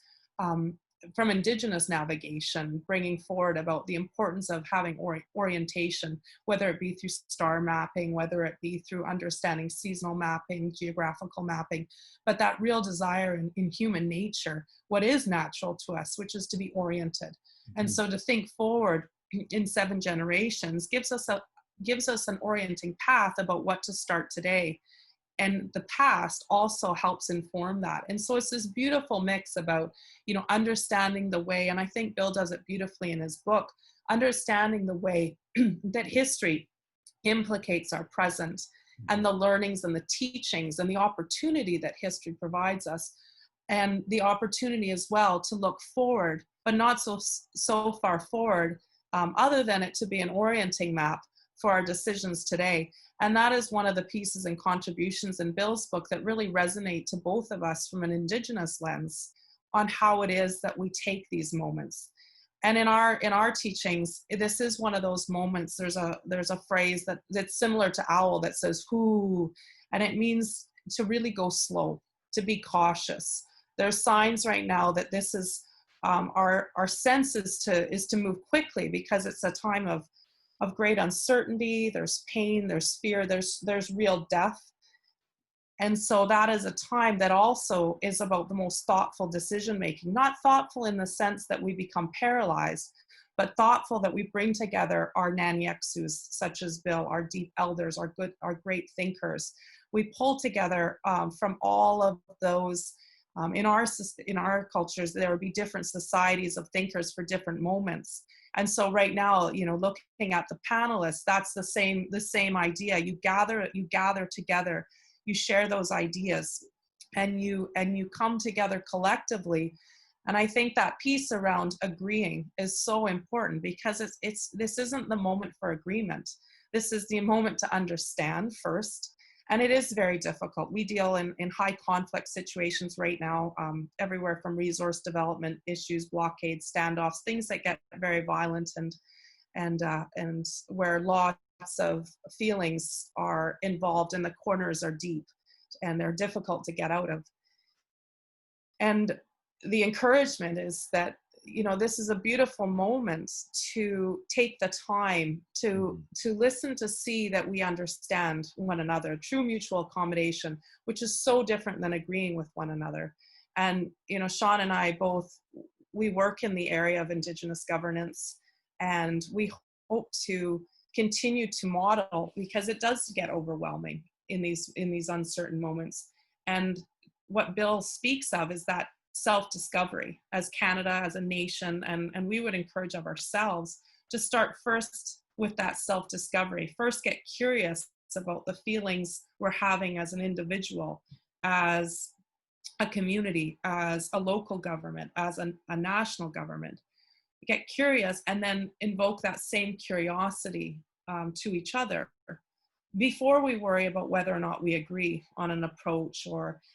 from Indigenous navigation, bringing forward about the importance of having orientation, whether it be through star mapping, whether it be through understanding seasonal mapping, geographical mapping, but that real desire in human nature, what is natural to us, which is to be oriented. Mm-hmm. And so to think forward in 7 generations gives us an orienting path about what to start today. and the past also helps inform that. And so it's this beautiful mix about, understanding the way, and I think Bill does it beautifully in his book, understanding the way that history implicates our present, and the learnings and the teachings and the opportunity that history provides us, and the opportunity as well to look forward, but not so far forward, other than it to be an orienting map for our decisions today. And that is one of the pieces and contributions in Bill's book that really resonate to both of us from an Indigenous lens on how it is that we take these moments. And in our teachings, this is one of those moments. There's a phrase that's similar to OWL that says "whoo," and it means to really go slow, to be cautious. There's signs right now that this is our sense is to move quickly, because it's a time of great uncertainty. There's pain, there's fear, there's real death. And so that is a time that also is about the most thoughtful decision making, not thoughtful in the sense that we become paralyzed, but thoughtful that we bring together our Nanyexus, such as Bill, our deep elders, our great thinkers. We pull together from all of those. In our cultures, there would be different societies of thinkers for different moments. And so right now, looking at the panelists, that's the same idea. You gather together, you share those ideas, and you come together collectively. And I think that piece around agreeing is so important, because this isn't the moment for agreement. This is the moment to understand first. And it is very difficult. We deal in high conflict situations right now, everywhere from resource development issues, blockades, standoffs, things that get very violent, and where lots of feelings are involved, and the corners are deep and they're difficult to get out of. And the encouragement is that, this is a beautiful moment to take the time to listen, to see that we understand one another, true mutual accommodation, which is so different than agreeing with one another. And, Shawn and I we work in the area of Indigenous governance, and we hope to continue to model, because it does get overwhelming in these uncertain moments. And what Bill speaks of is that self-discovery as Canada, as a nation, and we would encourage of ourselves to start first with that self-discovery. First, get curious about the feelings we're having as an individual, as a community, as a local government, as a national government. Get curious, and then invoke that same curiosity to each other before we worry about whether or not we agree on an approach.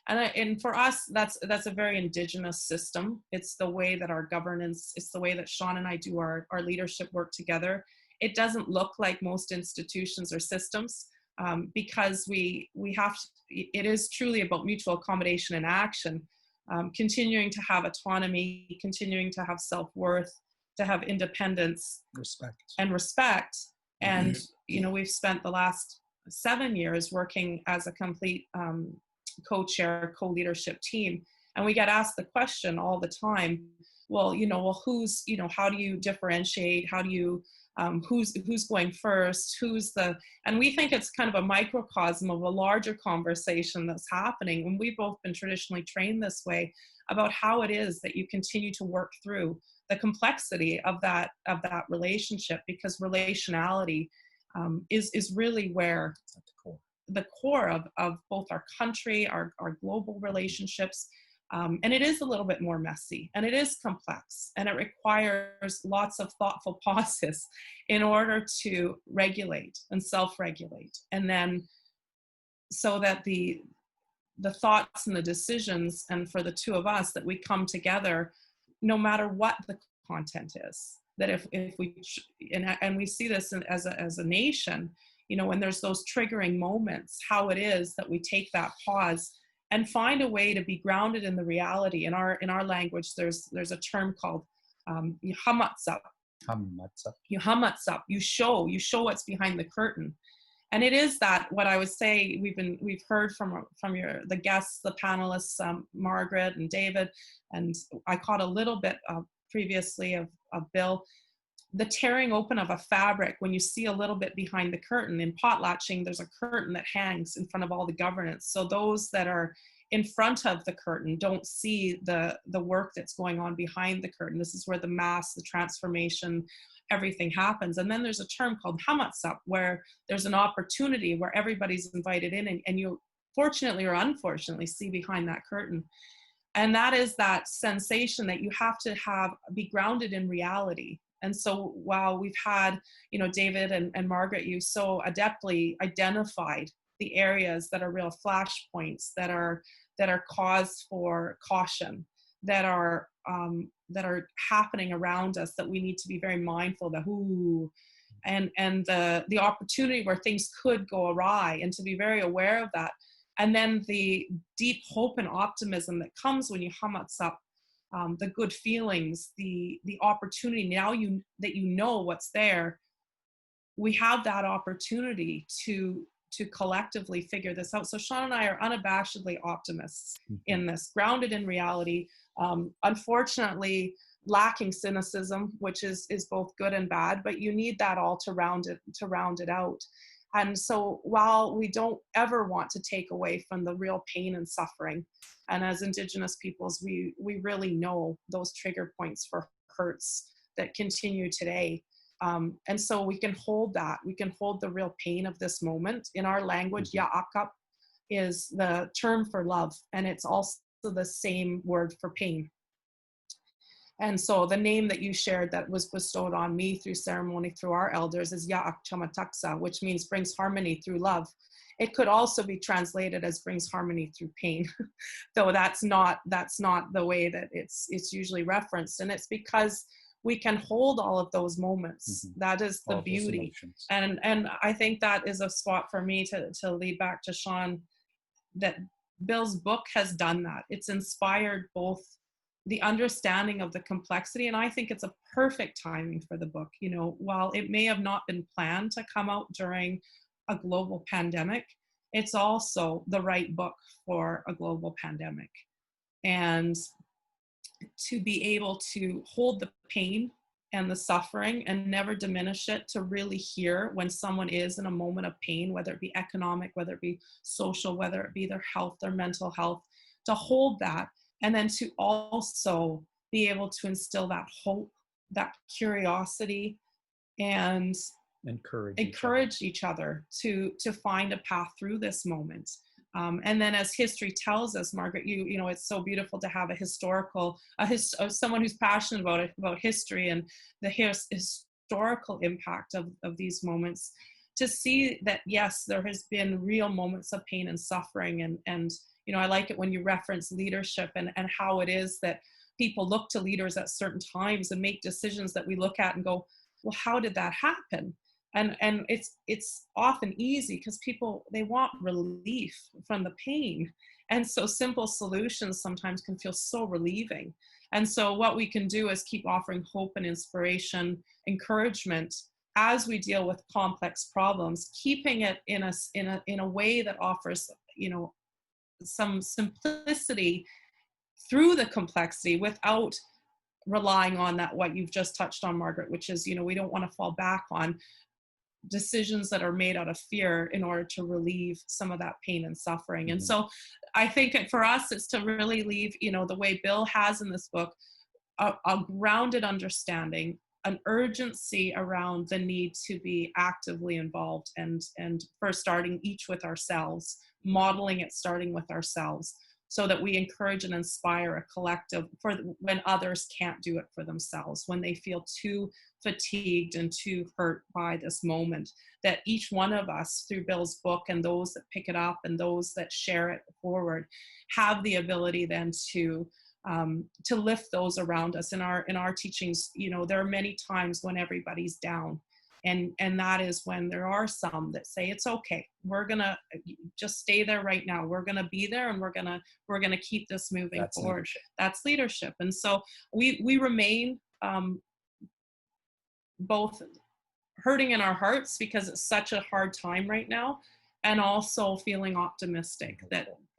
And for us, that's a very Indigenous system. It's the way that our governance, it's the way that Shawn and I do our leadership work together. It doesn't look like most institutions or systems, because we have to, it is truly about mutual accommodation and action, continuing to have autonomy, continuing to have self-worth, to have independence, respect. And we've spent the last 7 years working as a complete co-chair, co-leadership team, and we get asked the question all the time, who's, how do you differentiate, how do you who's going first, and we think it's kind of a microcosm of a larger conversation that's happening, and we've both been traditionally trained this way, about how it is that you continue to work through the complexity of that relationship, because relationality is really where the core of both our country, our global relationships, and it is a little bit more messy, and it is complex, and it requires lots of thoughtful pauses in order to regulate and self-regulate, and then so that the thoughts and the decisions, and for the two of us, that we come together no matter what the content is. That if we, and we see this as a nation, when there's those triggering moments, how it is that we take that pause and find a way to be grounded in the reality. In our language, there's a term called hamatsap. You show what's behind the curtain. And it is that, what I would say, we've heard from the guests, the panelists, Margaret and David, and I caught a little bit previously of Bill. the tearing open of a fabric, when you see a little bit behind the curtain. In potlatching, there's a curtain that hangs in front of all the governance. So those that are in front of the curtain don't see the work that's going on behind the curtain. This is where the mass, the transformation, everything happens. And then there's a term called hamatsap, where there's an opportunity where everybody's invited in, and you fortunately or unfortunately see behind that curtain. And that is that sensation that you have to be grounded in reality. And so while we've had, David and Margaret, you so adeptly identified the areas that are real flashpoints, that are cause for caution, that are happening around us, that we need to be very mindful that and the opportunity where things could go awry, and to be very aware of that. And then the deep hope and optimism that comes when you hamatsap, the good feelings, the opportunity, now that you know what's there, we have that opportunity to collectively figure this out. So Shawn and I are unabashedly optimists in this, grounded in reality, unfortunately lacking cynicism, which is both good and bad, but you need that all to round it out. And so while we don't ever want to take away from the real pain and suffering, and as Indigenous peoples, we really know those trigger points for hurts that continue today. And so we can hold that. We can hold the real pain of this moment. In our language, ya'akap is the term for love, and it's also the same word for pain. And so the name that you shared that was bestowed on me through ceremony, through our elders, is Ya'ak Chamataksa, which means brings harmony through love. It could also be translated as brings harmony through pain, though that's not the way that it's usually referenced. And it's because we can hold all of those moments. That is the beauty. And I think that is a spot for me to lead back to Shawn, that Bill's book has done that. It's inspired both the understanding of the complexity, and I think it's a perfect timing for the book. While it may have not been planned to come out during a global pandemic, it's also the right book for a global pandemic. And to be able to hold the pain and the suffering and never diminish it, to really hear when someone is in a moment of pain, whether it be economic, whether it be social, whether it be their health, their mental health, to hold that, and then to also be able to instill that hope, that curiosity, and encourage each other to find a path through this moment. And then, as history tells us, Margaret, it's so beautiful to have someone who's passionate about history and the historical impact of these moments, to see that, yes, there has been real moments of pain and suffering. And I like it when you reference leadership and how it is that people look to leaders at certain times and make decisions that we look at and go, well, how did that happen? And it's often easy because people, they want relief from the pain. And so simple solutions sometimes can feel so relieving. And so what we can do is keep offering hope and inspiration, encouragement as we deal with complex problems, keeping it in a way that offers, some simplicity through the complexity without relying on that, what you've just touched on, Margaret, which is, we don't want to fall back on decisions that are made out of fear in order to relieve some of that pain and suffering. And so I think for us, it's to really leave, the way Bill has in this book, a grounded understanding, an urgency around the need to be actively involved, and for starting each with ourselves, modeling it starting with ourselves, so that we encourage and inspire a collective for when others can't do it for themselves, when they feel too fatigued and too hurt by this moment, that each one of us, through Bill's book and those that pick it up and those that share it forward, have the ability then to lift those around us. In our teachings, there are many times when everybody's down, and that is when there are some that say, it's okay, we're gonna just stay there right now, we're gonna be there, and we're gonna keep this moving forward. Leadership. That's leadership. And so we remain both hurting in our hearts because it's such a hard time right now, and also feeling optimistic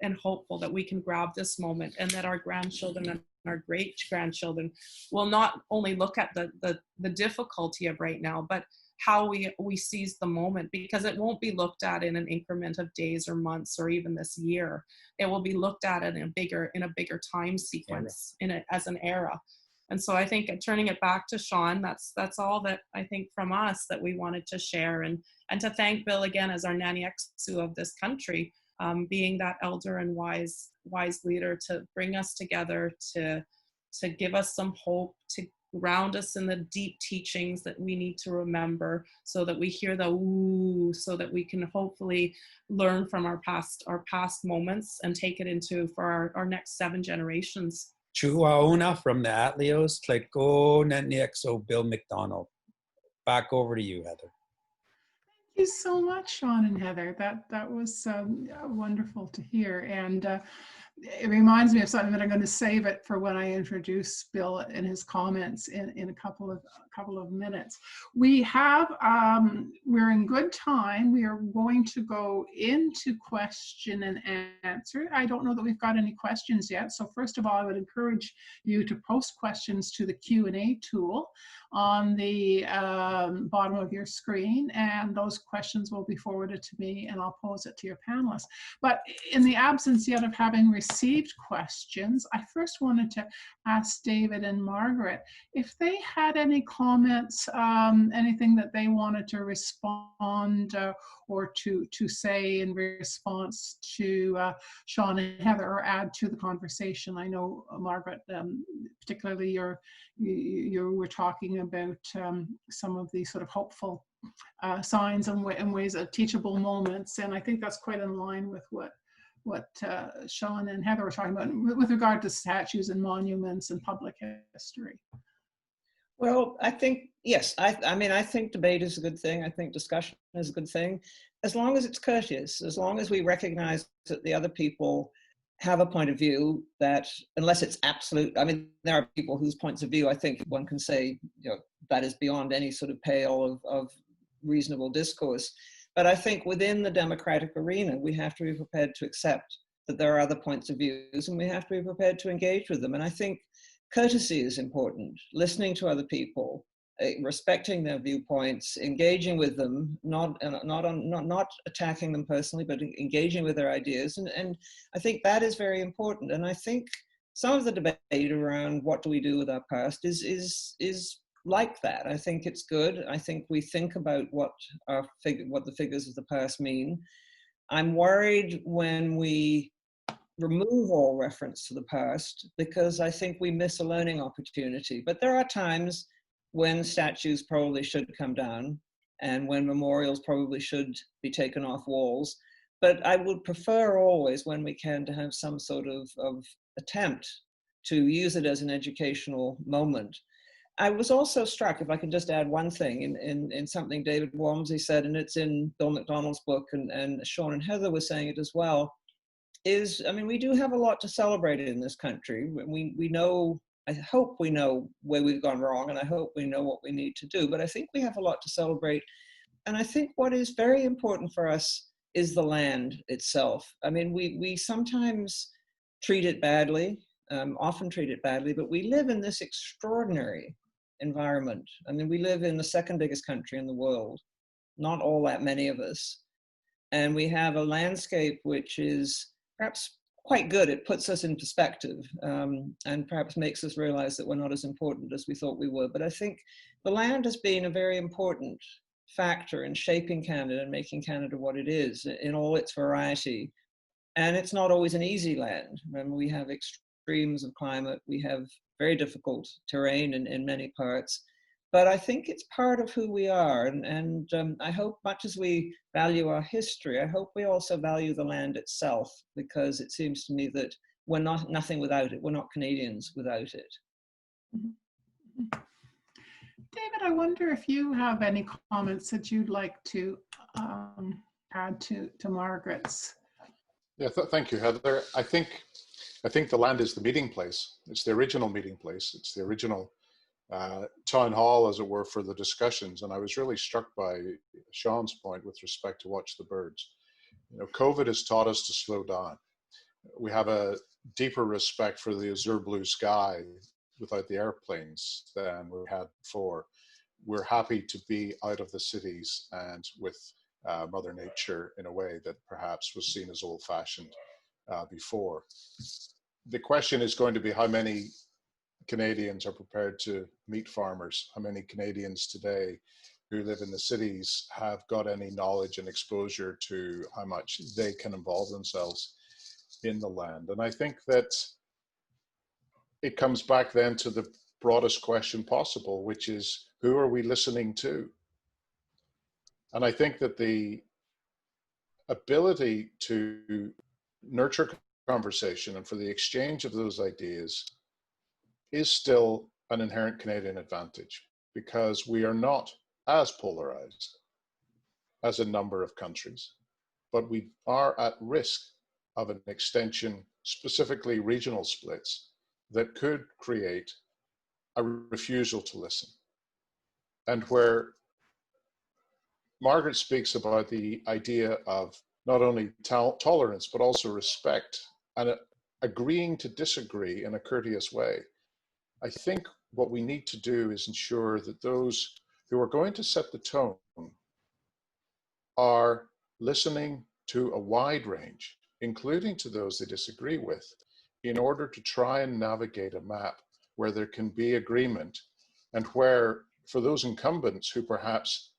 and hopeful that we can grab this moment, and that our grandchildren and our great grandchildren will not only look at the difficulty of right now, but how we seize the moment, because it won't be looked at in an increment of days or months or even this year. It will be looked at in a bigger time sequence, as an era. And so I think turning it back to Shawn, that's all that I think from us that we wanted to share, and to thank Bill again as our Nani Exu of this country, being that elder and wise leader to bring us together, to give us some hope, to ground us in the deep teachings that we need to remember, so that we hear the ooh, so that we can hopefully learn from our past moments and take it into for our next 7 generations. Chuaona from the Atleos, Tlaiko Netniexo, Bill Macdonald. Back over to you, Heather. Thank you so much, Shawn and Heather. That was wonderful to hear, and it reminds me of something that I'm going to save it for when I introduce Bill and his comments in a couple of minutes. We have we're in good time. We are going to go into question and answer. I don't know that we've got any questions yet. So first of all, I would encourage you to post questions to the Q&A tool on the bottom of your screen, and those questions will be forwarded to me, and I'll pose it to your panelists. But in the absence yet of having received questions, I first wanted to ask David and Margaret if they had any comments, anything that they wanted to respond or to say in response to Shawn and Heather, or add to the conversation. I know, Margaret, particularly you were talking about some of the sort of hopeful signs and ways of teachable moments, and I think that's quite in line with what Shawn and Heather were talking about with regard to statues and monuments and public history. Well, I think, yes, I mean, I think debate is a good thing. I think discussion is a good thing, as long as it's courteous, as long as we recognize that the other people have a point of view that, unless it's absolute, I mean, there are people whose points of view, I think one can say, that is beyond any sort of pale of reasonable discourse. But I think within the democratic arena, we have to be prepared to accept that there are other points of views, and we have to be prepared to engage with them. And I think courtesy is important, listening to other people, respecting their viewpoints, engaging with them, not attacking them personally, but engaging with their ideas. And I think that is very important. And I think some of the debate around what do we do with our past is like that. I think it's good. I think we think about what the figures of the past mean. I'm worried when we remove all reference to the past, because I think we miss a learning opportunity. But there are times when statues probably should come down, and when memorials probably should be taken off walls. But I would prefer always, when we can, to have some sort of attempt to use it as an educational moment. I was also struck, if I can just add one thing, in something David Walmsley said, and it's in Bill Macdonald's book, and Shawn and Heather were saying it as well, is, I mean, we do have a lot to celebrate in this country. We know, I hope we know where we've gone wrong, and I hope we know what we need to do, but I think we have a lot to celebrate. And I think what is very important for us is the land itself. I mean, we sometimes treat it badly, often treat it badly, but we live in this extraordinary environment. I mean, we live in the second biggest country in the world, not all that many of us. And we have a landscape which is perhaps quite good. It puts us in perspective, and perhaps makes us realize that we're not as important as we thought we were. But I think the land has been a very important factor in shaping Canada and making Canada what it is in all its variety. And it's not always an easy land. Remember, we have extremes of climate. We have very difficult terrain in many parts. But I think it's part of who we are. And I hope, much as we value our history, I hope we also value the land itself, because it seems to me that we're nothing without it. We're not Canadians without it. David, I wonder if you have any comments that you'd like to add to Margaret's. Yeah, thank you, Heather. I think the land is the meeting place. It's the original meeting place. It's the original town hall, as it were, for the discussions. And I was really struck by Shawn's point with respect to watch the birds. You know, COVID has taught us to slow down. We have a deeper respect for the azure blue sky without the airplanes than we had before. We're happy to be out of the cities and with Mother Nature in a way that perhaps was seen as old-fashioned before. The question is going to be how many Canadians are prepared to meet farmers, how many Canadians today who live in the cities have got any knowledge and exposure to how much they can involve themselves in the land. And I think that it comes back then to the broadest question possible, which is, who are we listening to? And I think that the ability to nurture conversation and for the exchange of those ideas is still an inherent Canadian advantage, because we are not as polarized as a number of countries, but we are at risk of an extension, specifically regional splits, that could create a refusal to listen. And where Margaret speaks about the idea of not only tolerance, but also respect and agreeing to disagree in a courteous way, I think what we need to do is ensure that those who are going to set the tone are listening to a wide range, including to those they disagree with, in order to try and navigate a map where there can be agreement, and where, for those incumbents who perhaps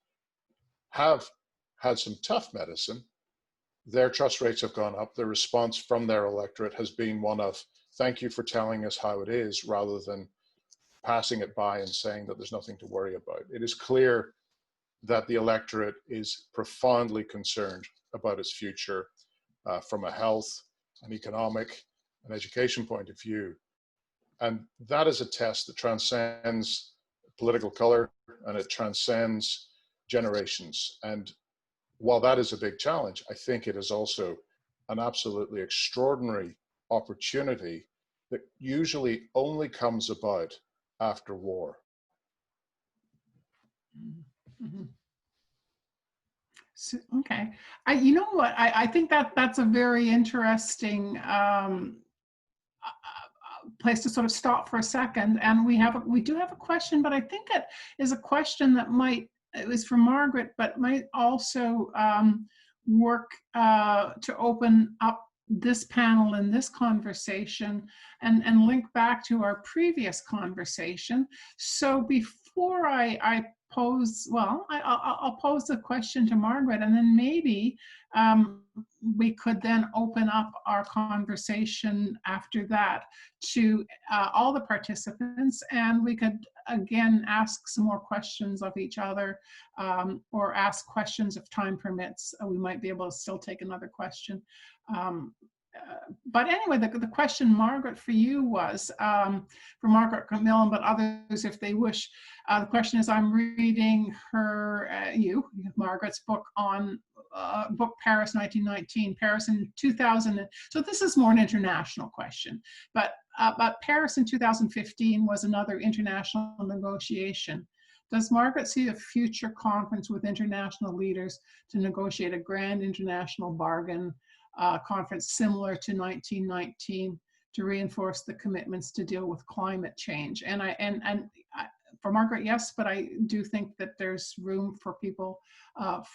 have had some tough medicine, their trust rates have gone up. The response from their electorate has been one of, thank you for telling us how it is, rather than passing it by and saying that there's nothing to worry about. It is clear that the electorate is profoundly concerned about its future from a health, an economic, an education point of view. And that is a test that transcends political color, and it transcends generations. And while that is a big challenge, I think it is also an absolutely extraordinary opportunity that usually only comes about after war. Mm-hmm. So, okay, you know what? I think that's a very interesting place to sort of stop for a second. And we do have a question, but I think it is a question that it was for Margaret, but might also work to open up this panel and this conversation and link back to our previous conversation. So before I pose, well, I'll pose the question to Margaret, and then maybe we could then open up our conversation after that to all the participants, and we could again ask some more questions of each other, or ask questions if time permits. We might be able to still take another question. But anyway, the question, Margaret, for you was, for Margaret MacMillan, but others if they wish. The question is, I'm reading Margaret's book on book Paris 1919, Paris in 2000. So this is more an international question, but Paris in 2015 was another international negotiation. Does Margaret see a future conference with international leaders to negotiate a grand international bargain conference similar to 1919 to reinforce the commitments to deal with climate change? And for Margaret, yes, but I do think that there's room for people,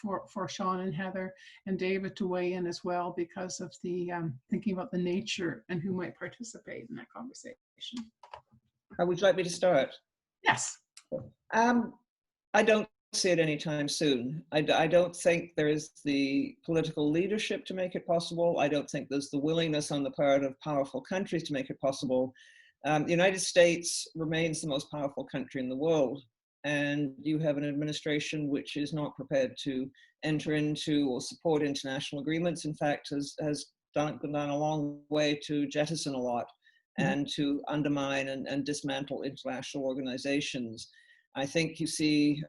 for Shawn and Heather and David to weigh in as well, because of the thinking about the nature and who might participate in that conversation. Would you like me to start? Yes. I don't see it anytime soon. I don't think there is the political leadership to make it possible. I don't think there's the willingness on the part of powerful countries to make it possible. The United States remains the most powerful country in the world, and you have an administration which is not prepared to enter into or support international agreements. In fact, has gone a long way to jettison a lot and to undermine and dismantle international organizations. I think you see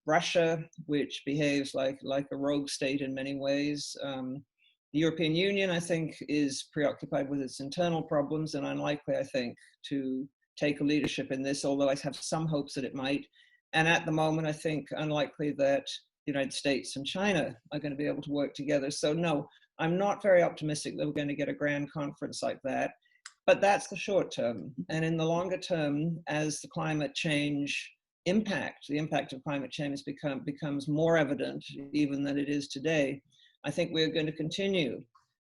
Russia, which behaves like a rogue state in many ways. The European Union, I think, is preoccupied with its internal problems and unlikely, I think, to take a leadership in this, although I have some hopes that it might. And at the moment, I think unlikely that the United States and China are going to be able to work together. So no, I'm not very optimistic that we're going to get a grand conference like that, but that's the short term. And in the longer term, as the climate change impact, the impact of climate change becomes more evident even than it is today, I think we're going to continue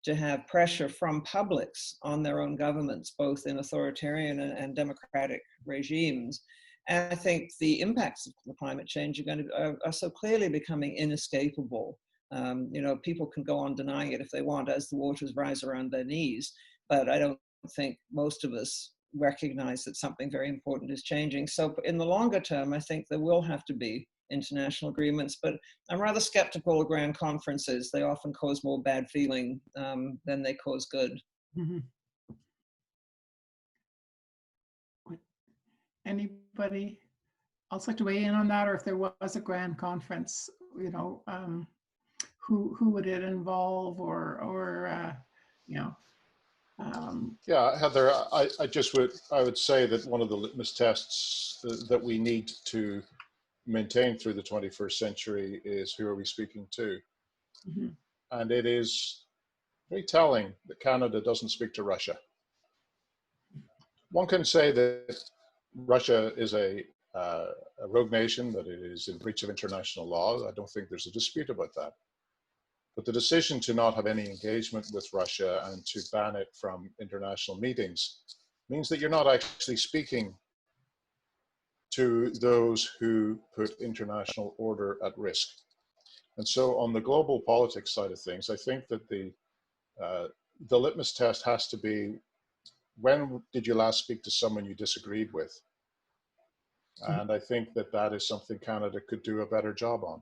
to have pressure from publics on their own governments, both in authoritarian and democratic regimes. And I think the impacts of climate change are so clearly becoming inescapable. You know, people can go on denying it if they want as the waters rise around their knees, but I don't think most of us recognize that something very important is changing. So in the longer term, I think there will have to be international agreements, but I'm rather skeptical of grand conferences. They often cause more bad feeling than they cause good. Mm-hmm. Anybody else like to weigh in on that, or if there was a grand conference, you know, who would it involve, or you know? Yeah, Heather, I would say that one of the litmus tests that we need to maintain through the 21st century is who are we speaking to? Mm-hmm. And it is very telling that Canada doesn't speak to Russia. One can say that Russia is a rogue nation, that it is in breach of international law. I don't think there's a dispute about that. But the decision to not have any engagement with Russia and to ban it from international meetings means that you're not actually speaking to those who put international order at risk. And so on the global politics side of things, I think that the litmus test has to be, when did you last speak to someone you disagreed with? And I think that that is something Canada could do a better job on.